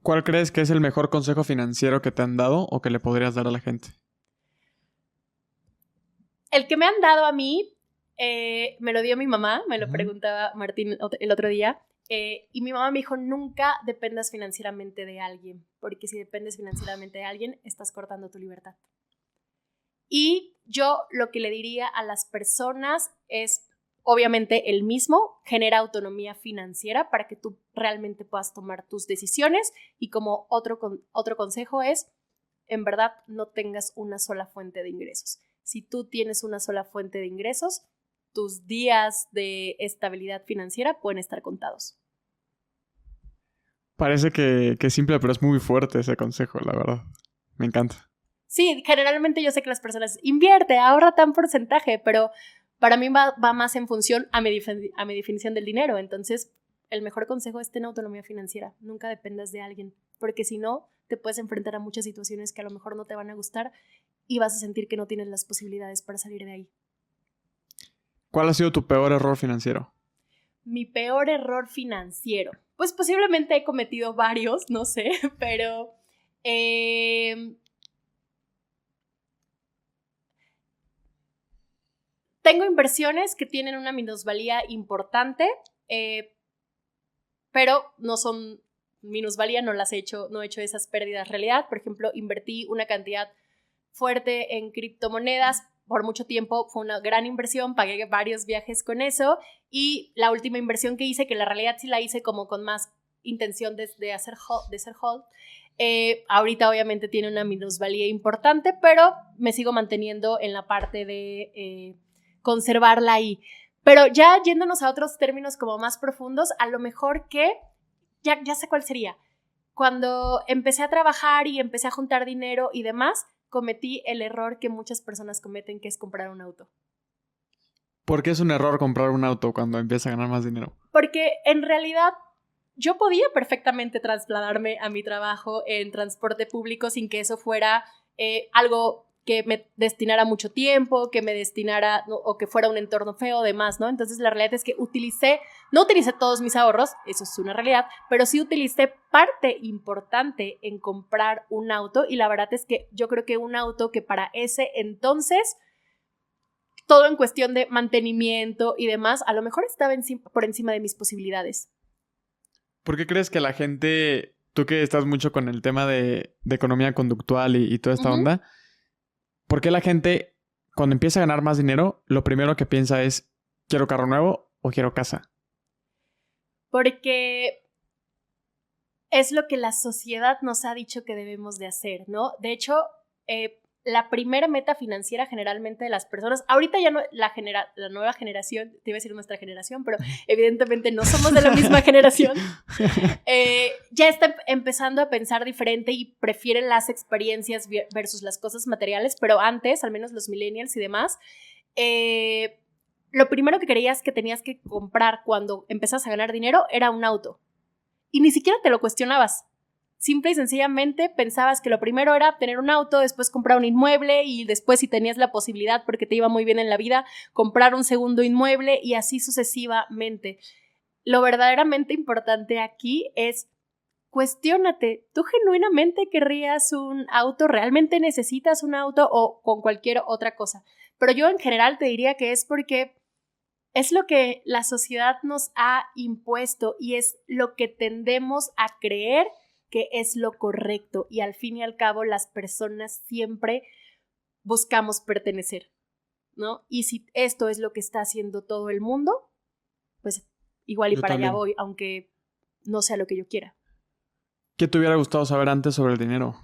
¿Cuál crees que es el mejor consejo financiero que te han dado o que le podrías dar a la gente? El que me han dado a mí, me lo dio mi mamá, me lo preguntaba Martín el otro día. Y mi mamá me dijo, nunca dependas financieramente de alguien, porque si dependes financieramente de alguien, estás cortando tu libertad. Y yo lo que le diría a las personas es, obviamente, el mismo, genera autonomía financiera para que tú realmente puedas tomar tus decisiones. Y como otro consejo es, en verdad, no tengas una sola fuente de ingresos. Si tú tienes una sola fuente de ingresos, tus días de estabilidad financiera pueden estar contados. Parece que es simple, pero es muy fuerte ese consejo, la verdad. Me encanta. Sí, generalmente yo sé que las personas invierte, ahorra tan porcentaje, pero para mí va más en función a mi definición del dinero. Entonces, el mejor consejo es tener autonomía financiera. Nunca dependas de alguien, porque si no, te puedes enfrentar a muchas situaciones que a lo mejor no te van a gustar y vas a sentir que no tienes las posibilidades para salir de ahí. ¿Cuál ha sido tu peor error financiero? Mi peor error financiero. Pues posiblemente he cometido varios, no sé, pero tengo inversiones que tienen una minusvalía importante, pero no son minusvalía, no he hecho esas pérdidas realidad. Por ejemplo, invertí una cantidad fuerte en criptomonedas por mucho tiempo, fue una gran inversión, pagué varios viajes con eso, y la última inversión que hice, que la realidad sí la hice como con más intención de hacer hold, ahorita obviamente tiene una minusvalía importante, pero me sigo manteniendo en la parte de conservarla ahí. Pero ya yéndonos a otros términos como más profundos, a lo mejor que, ya sé cuál sería, cuando empecé a trabajar y empecé a juntar dinero y demás, cometí el error que muchas personas cometen, que es comprar un auto. ¿Por qué es un error comprar un auto cuando empieza a ganar más dinero? Porque en realidad yo podía perfectamente trasladarme a mi trabajo en transporte público sin que eso fuera algo que me destinara mucho tiempo, que me destinara, ¿no? O que fuera un entorno feo o demás, ¿no? Entonces la realidad es que no utilicé todos mis ahorros, eso es una realidad, pero sí utilicé parte importante en comprar un auto, y la verdad es que yo creo que un auto que para ese entonces todo en cuestión de mantenimiento y demás, a lo mejor estaba por encima de mis posibilidades. ¿Por qué crees que la gente, tú que estás mucho con el tema de economía conductual y toda esta onda, por qué la gente cuando empieza a ganar más dinero, lo primero que piensa es, ¿quiero carro nuevo o quiero casa? Porque es lo que la sociedad nos ha dicho que debemos de hacer, ¿no? De hecho, la primera meta financiera generalmente de las personas, ahorita ya no, la nueva generación, te iba a decir nuestra generación, pero evidentemente no somos de la misma generación, ya está empezando a pensar diferente y prefieren las experiencias versus las cosas materiales, pero antes, al menos los millennials y demás, lo primero que creías que tenías que comprar cuando empezas a ganar dinero era un auto. Y ni siquiera te lo cuestionabas. Simple y sencillamente pensabas que lo primero era tener un auto, después comprar un inmueble y después, si tenías la posibilidad, porque te iba muy bien en la vida, comprar un segundo inmueble y así sucesivamente. Lo verdaderamente importante aquí es cuestiónate. ¿Tú genuinamente querrías un auto? ¿Realmente necesitas un auto o con cualquier otra cosa? Pero yo en general te diría que es porque es lo que la sociedad nos ha impuesto y es lo que tendemos a creer que es lo correcto, y al fin y al cabo las personas siempre buscamos pertenecer, ¿no? Y si esto es lo que está haciendo todo el mundo, pues igual y Yo para allá también. voy, aunque no sea lo que yo quiera. ¿Qué te hubiera gustado saber antes sobre el dinero?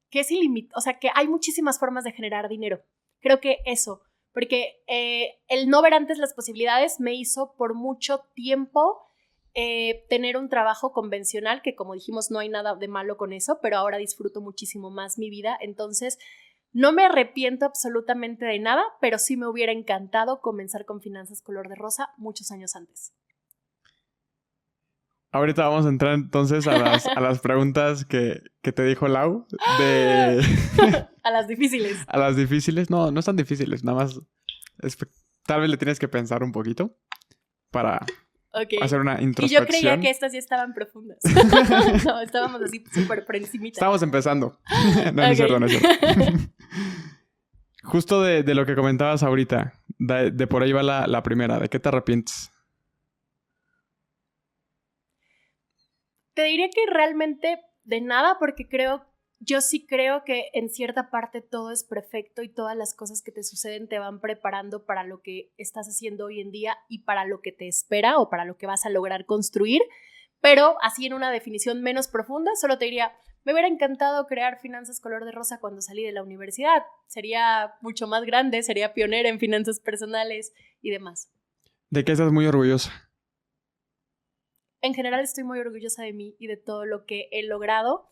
Que es ilimitado, o sea, que hay muchísimas formas de generar dinero. Creo que eso, porque el no ver antes las posibilidades me hizo por mucho tiempo tener un trabajo convencional, que como dijimos no hay nada de malo con eso, pero ahora disfruto muchísimo más mi vida. Entonces no me arrepiento absolutamente de nada, pero sí me hubiera encantado comenzar con Finanzas Color de Rosa muchos años antes. Ahorita vamos a entrar entonces a las preguntas que te dijo Lau de A las difíciles. a las difíciles. No, no están difíciles, nada más tal vez le tienes que pensar un poquito para hacer una Y yo introspección. creía que estas ya estaban profundas. No, estábamos así súper por encimita. Estamos empezando. No es cierto, no es cierto. Justo de lo que comentabas ahorita, de por ahí va la primera. ¿De qué te arrepientes? Te diría que realmente de nada, porque yo sí creo que en cierta parte todo es perfecto y todas las cosas que te suceden te van preparando para lo que estás haciendo hoy en día y para lo que te espera o para lo que vas a lograr construir. Pero así en una definición menos profunda, solo te diría, me hubiera encantado crear Finanzas Color de Rosa cuando salí de la universidad. Sería mucho más grande, sería pionera en finanzas personales y demás. ¿De qué estás muy orgullosa? En general estoy muy orgullosa de mí y de todo lo que he logrado,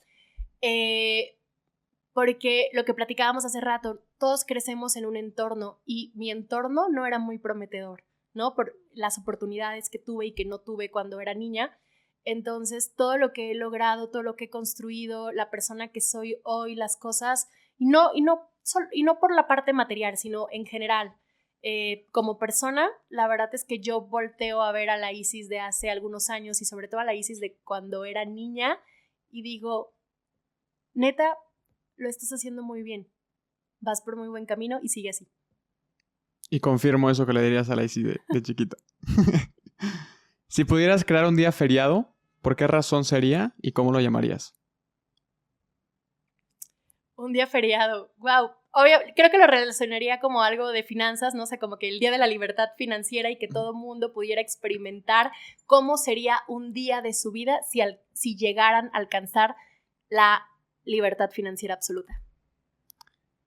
porque lo que platicábamos hace rato, todos crecemos en un entorno y mi entorno no era muy prometedor, ¿no? Por las oportunidades que tuve y que no tuve cuando era niña. Entonces, todo lo que he logrado, todo lo que he construido, la persona que soy hoy, las cosas, y no por la parte material, sino en general. Como persona, la verdad es que yo volteo a ver a la Isis de hace algunos años y sobre todo a la Isis de cuando era niña y digo, neta, lo estás haciendo muy bien, vas por muy buen camino y sigue así. Y confirmo eso que le dirías a la Isi de chiquita. Si pudieras crear un día feriado, ¿por qué razón sería y cómo lo llamarías? Un día feriado, wow. Obvio, creo que lo relacionaría como algo de finanzas, no sé, como que el día de la libertad financiera y que todo el mundo pudiera experimentar cómo sería un día de su vida si llegaran a alcanzar la libertad financiera absoluta.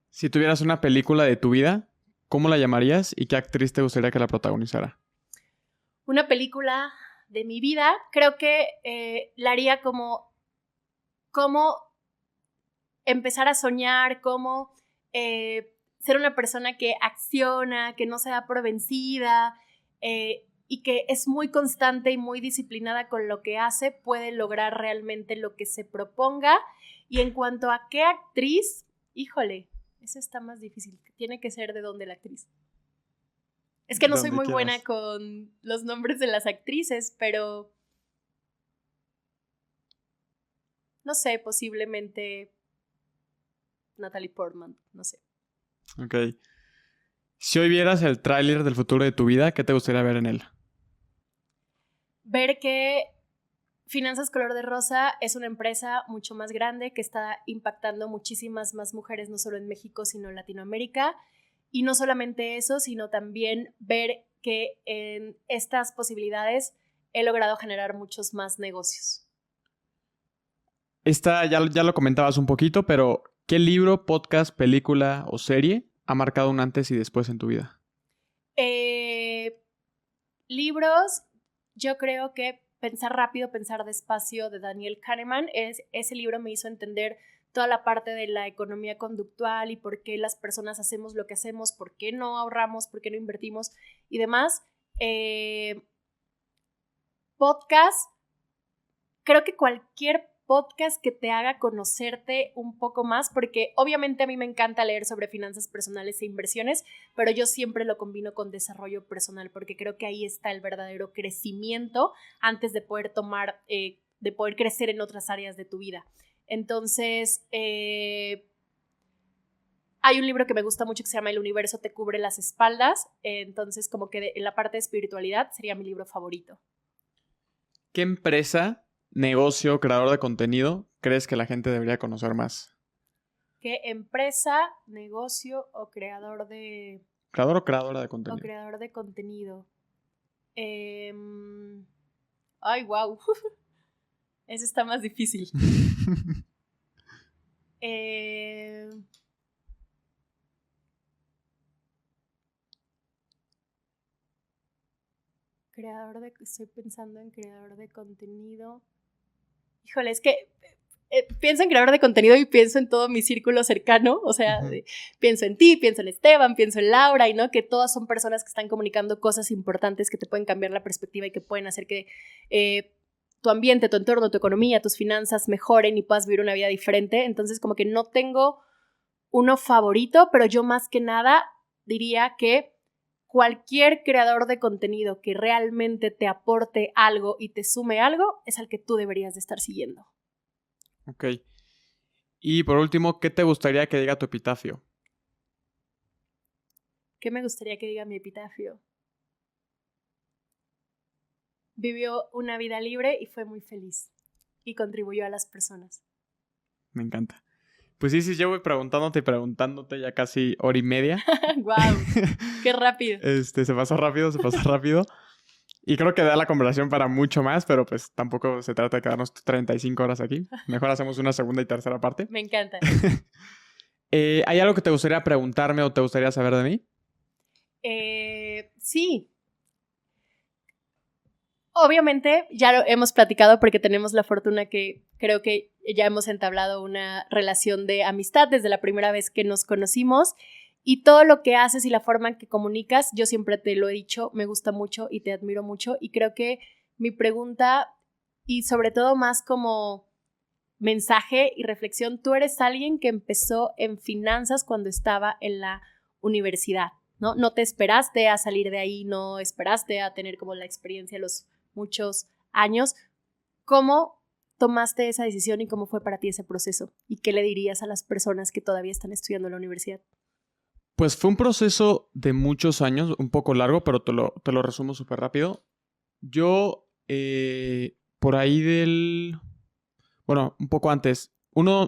Si tuvieras una película de tu vida, ¿cómo la llamarías y qué actriz te gustaría que la protagonizara? Una película de mi vida, creo que la haría como empezar a soñar, cómo ser una persona que acciona, que no se da por vencida y que es muy constante y muy disciplinada con lo que hace, puede lograr realmente lo que se proponga. Y en cuanto a qué actriz, híjole, eso está más difícil. Tiene que ser de dónde la actriz. Es que no soy muy buena con los nombres de las actrices, pero no sé, posiblemente Natalie Portman, no sé. Ok. Si hoy vieras el tráiler del futuro de tu vida, ¿qué te gustaría ver en él? Ver que Finanzas Color de Rosa es una empresa mucho más grande que está impactando muchísimas más mujeres, no solo en México, sino en Latinoamérica. Y no solamente eso, sino también ver que en estas posibilidades he logrado generar muchos más negocios. Esta ya lo comentabas un poquito, pero ¿qué libro, podcast, película o serie ha marcado un antes y después en tu vida? Libros, yo creo que Pensar rápido, pensar despacio de Daniel Kahneman, ese libro me hizo entender toda la parte de la economía conductual y por qué las personas hacemos lo que hacemos, por qué no ahorramos, por qué no invertimos y demás. Podcast, creo que cualquier podcast que te haga conocerte un poco más, porque obviamente a mí me encanta leer sobre finanzas personales e inversiones, pero yo siempre lo combino con desarrollo personal, porque creo que ahí está el verdadero crecimiento antes de poder de poder crecer en otras áreas de tu vida. Entonces, hay un libro que me gusta mucho que se llama El universo te cubre las espaldas, entonces como que en la parte de espiritualidad sería mi libro favorito. ¿Qué empresa, negocio, creador de contenido crees que la gente debería conocer más? ¿Qué empresa, negocio o creador de... ¿Creador o creadora de contenido? O creador de contenido. Ay, wow. Eso está más difícil. Estoy pensando en creador de contenido. Híjole, es que pienso en creador de contenido y pienso en todo mi círculo cercano, o sea, pienso en ti, pienso en Esteban, pienso en Laura, y no, que todas son personas que están comunicando cosas importantes que te pueden cambiar la perspectiva y que pueden hacer que tu ambiente, tu entorno, tu economía, tus finanzas mejoren y puedas vivir una vida diferente. Entonces, como que no tengo uno favorito, pero yo más que nada diría que cualquier creador de contenido que realmente te aporte algo y te sume algo es al que tú deberías de estar siguiendo. Ok. Y por último, ¿qué te gustaría que diga tu epitafio? ¿Qué me gustaría que diga mi epitafio? Vivió una vida libre y fue muy feliz. Y contribuyó a las personas. Me encanta. Pues sí, yo voy preguntándote ya casi hora y media. ¡Guau! ¡Qué rápido! Se pasó rápido. Y creo que da la conversación para mucho más, pero pues tampoco se trata de quedarnos 35 horas aquí. Mejor hacemos una segunda y tercera parte. Me encanta. ¿Hay algo que te gustaría preguntarme o te gustaría saber de mí? Sí. Obviamente ya lo hemos platicado porque tenemos la fortuna que creo que ya hemos entablado una relación de amistad desde la primera vez que nos conocimos. Y todo lo que haces y la forma en que comunicas, yo siempre te lo he dicho, me gusta mucho y te admiro mucho. Y creo que mi pregunta, y sobre todo más como mensaje y reflexión, tú eres alguien que empezó en finanzas cuando estaba en la universidad, ¿no? No te esperaste a salir de ahí, no esperaste a tener como la experiencia de los muchos años. ¿Cómo tomaste esa decisión y cómo fue para ti ese proceso? ¿Y qué le dirías a las personas que todavía están estudiando en la universidad? Pues fue un proceso de muchos años, un poco largo, pero te lo resumo súper rápido. Yo, por ahí un poco antes,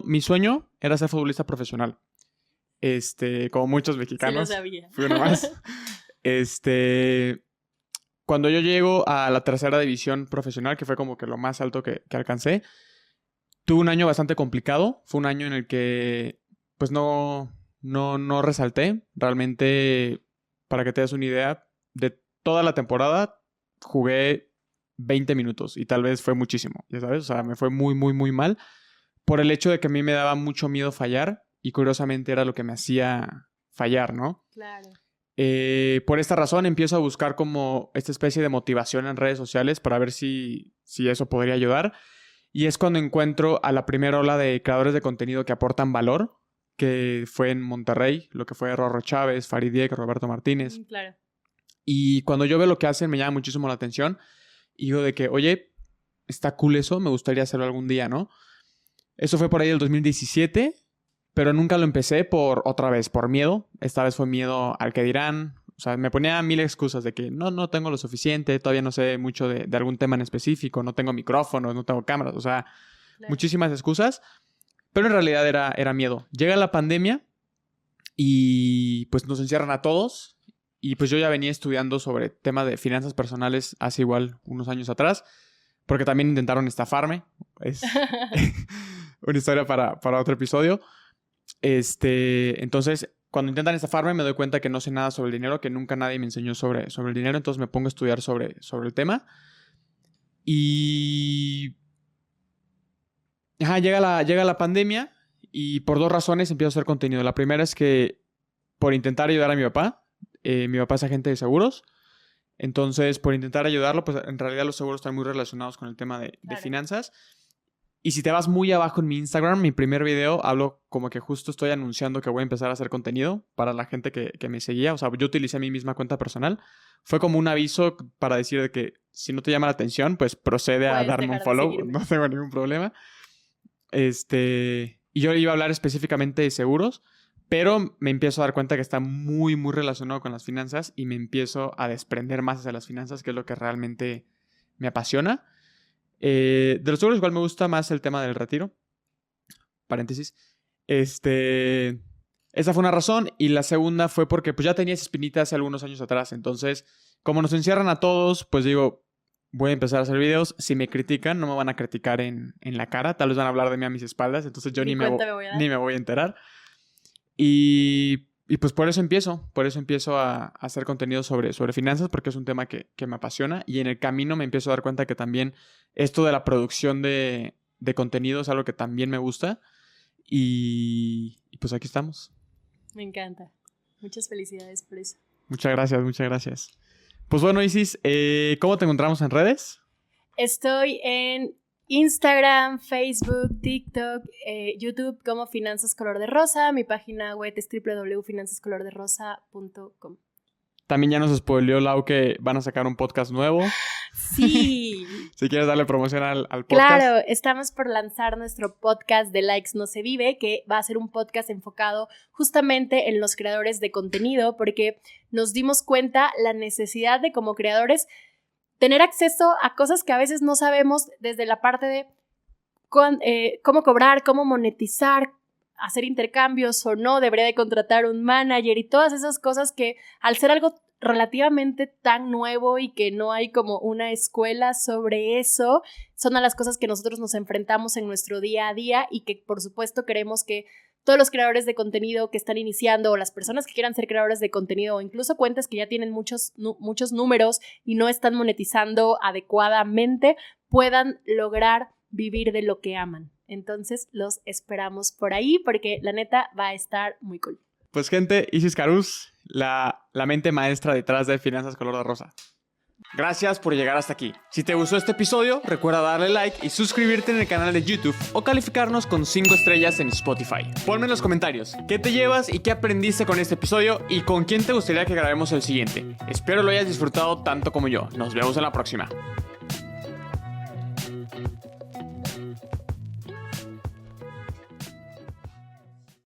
mi sueño era ser futbolista profesional. Como muchos mexicanos. Sí lo sabía. Fui uno más. Cuando yo llego a la tercera división profesional, que fue como que lo más alto que alcancé, tuve un año bastante complicado. Fue un año en el que, pues no resalté. Realmente, para que te des una idea, de toda la temporada jugué 20 minutos y tal vez fue muchísimo, ya sabes, o sea, me fue muy, muy, muy mal por el hecho de que a mí me daba mucho miedo fallar y curiosamente era lo que me hacía fallar, ¿no? Claro. Por esta razón empiezo a buscar como esta especie de motivación en redes sociales para ver si eso podría ayudar y es cuando encuentro a la primera ola de creadores de contenido que aportan valor, que fue en Monterrey, lo que fue Rorro Chávez, Farid Dieck, Roberto Martínez. Claro. Y cuando yo veo lo que hacen me llama muchísimo la atención y digo de que, oye, está cool eso, me gustaría hacerlo algún día, ¿no? Eso fue por ahí del 2017 pero nunca lo empecé por miedo. Esta vez fue miedo al que dirán. O sea, me ponía mil excusas de que no tengo lo suficiente, todavía no sé mucho de algún tema en específico, no tengo micrófonos, no tengo cámaras, o sea, muchísimas excusas. Pero en realidad era miedo. Llega la pandemia y pues nos encierran a todos. Y pues yo ya venía estudiando sobre tema de finanzas personales hace igual unos años atrás. Porque también intentaron estafarme. Es una historia para otro episodio. Entonces, cuando intentan estafarme me doy cuenta que no sé nada sobre el dinero, que nunca nadie me enseñó sobre el dinero. Entonces me pongo a estudiar sobre el tema. Y... llega la pandemia y por dos razones empiezo a hacer contenido. La primera es que por intentar ayudar a mi papá. Mi papá es agente de seguros. Entonces, por intentar ayudarlo, pues en realidad los seguros están muy relacionados con el tema de finanzas. Y si te vas muy abajo en mi Instagram, mi primer video, hablo como que justo estoy anunciando que voy a empezar a hacer contenido para la gente que me seguía. O sea, yo utilicé mi misma cuenta personal. Fue como un aviso para decir de que si no te llama la atención, pues procede a darme un follow. No tengo ningún problema. Y yo iba a hablar específicamente de seguros, pero me empiezo a dar cuenta que está muy, muy relacionado con las finanzas y me empiezo a desprender más hacia las finanzas, que es lo que realmente me apasiona. De los seguros igual me gusta más el tema del retiro. Paréntesis. Esa fue una razón. Y la segunda fue porque pues ya tenía esa espinita hace algunos años atrás. Entonces, como nos encierran a todos, pues digo, voy a empezar a hacer videos. Si me critican, no me van a criticar en la cara. Tal vez van a hablar de mí a mis espaldas. Entonces yo ni me voy a enterar. Y pues por eso empiezo a hacer contenido sobre finanzas, porque es un tema que me apasiona. Y en el camino me empiezo a dar cuenta que también esto de la producción de contenido es algo que también me gusta. Y pues aquí estamos. Me encanta. Muchas felicidades por eso. Muchas gracias. Pues bueno, Isis, ¿cómo te encontramos en redes? Estoy en Instagram, Facebook, TikTok, YouTube como Finanzas Color de Rosa. Mi página web es www.finanzascolorderosa.com. También ya nos spoileó Lau que van a sacar un podcast nuevo. Sí. Si quieres darle promoción al podcast. Claro, estamos por lanzar nuestro podcast de Likes No Se Vive, que va a ser un podcast enfocado justamente en los creadores de contenido, porque nos dimos cuenta la necesidad de, como creadores, tener acceso a cosas que a veces no sabemos, desde la parte de cómo cobrar, cómo monetizar, hacer intercambios o no, debería de contratar un manager y todas esas cosas que, al ser algo relativamente tan nuevo y que no hay como una escuela sobre eso, son a las cosas que nosotros nos enfrentamos en nuestro día a día y que por supuesto queremos que todos los creadores de contenido que están iniciando o las personas que quieran ser creadores de contenido o incluso cuentas que ya tienen muchos números y no están monetizando adecuadamente puedan lograr vivir de lo que aman. Entonces los esperamos por ahí porque la neta va a estar muy cool. Pues gente, Isis Carús, la mente maestra detrás de Finanzas Color de Rosa. Gracias por llegar hasta aquí. Si te gustó este episodio, recuerda darle like y suscribirte en el canal de YouTube o calificarnos con 5 estrellas en Spotify. Ponme en los comentarios qué te llevas y qué aprendiste con este episodio y con quién te gustaría que grabemos el siguiente. Espero lo hayas disfrutado tanto como yo. Nos vemos en la próxima.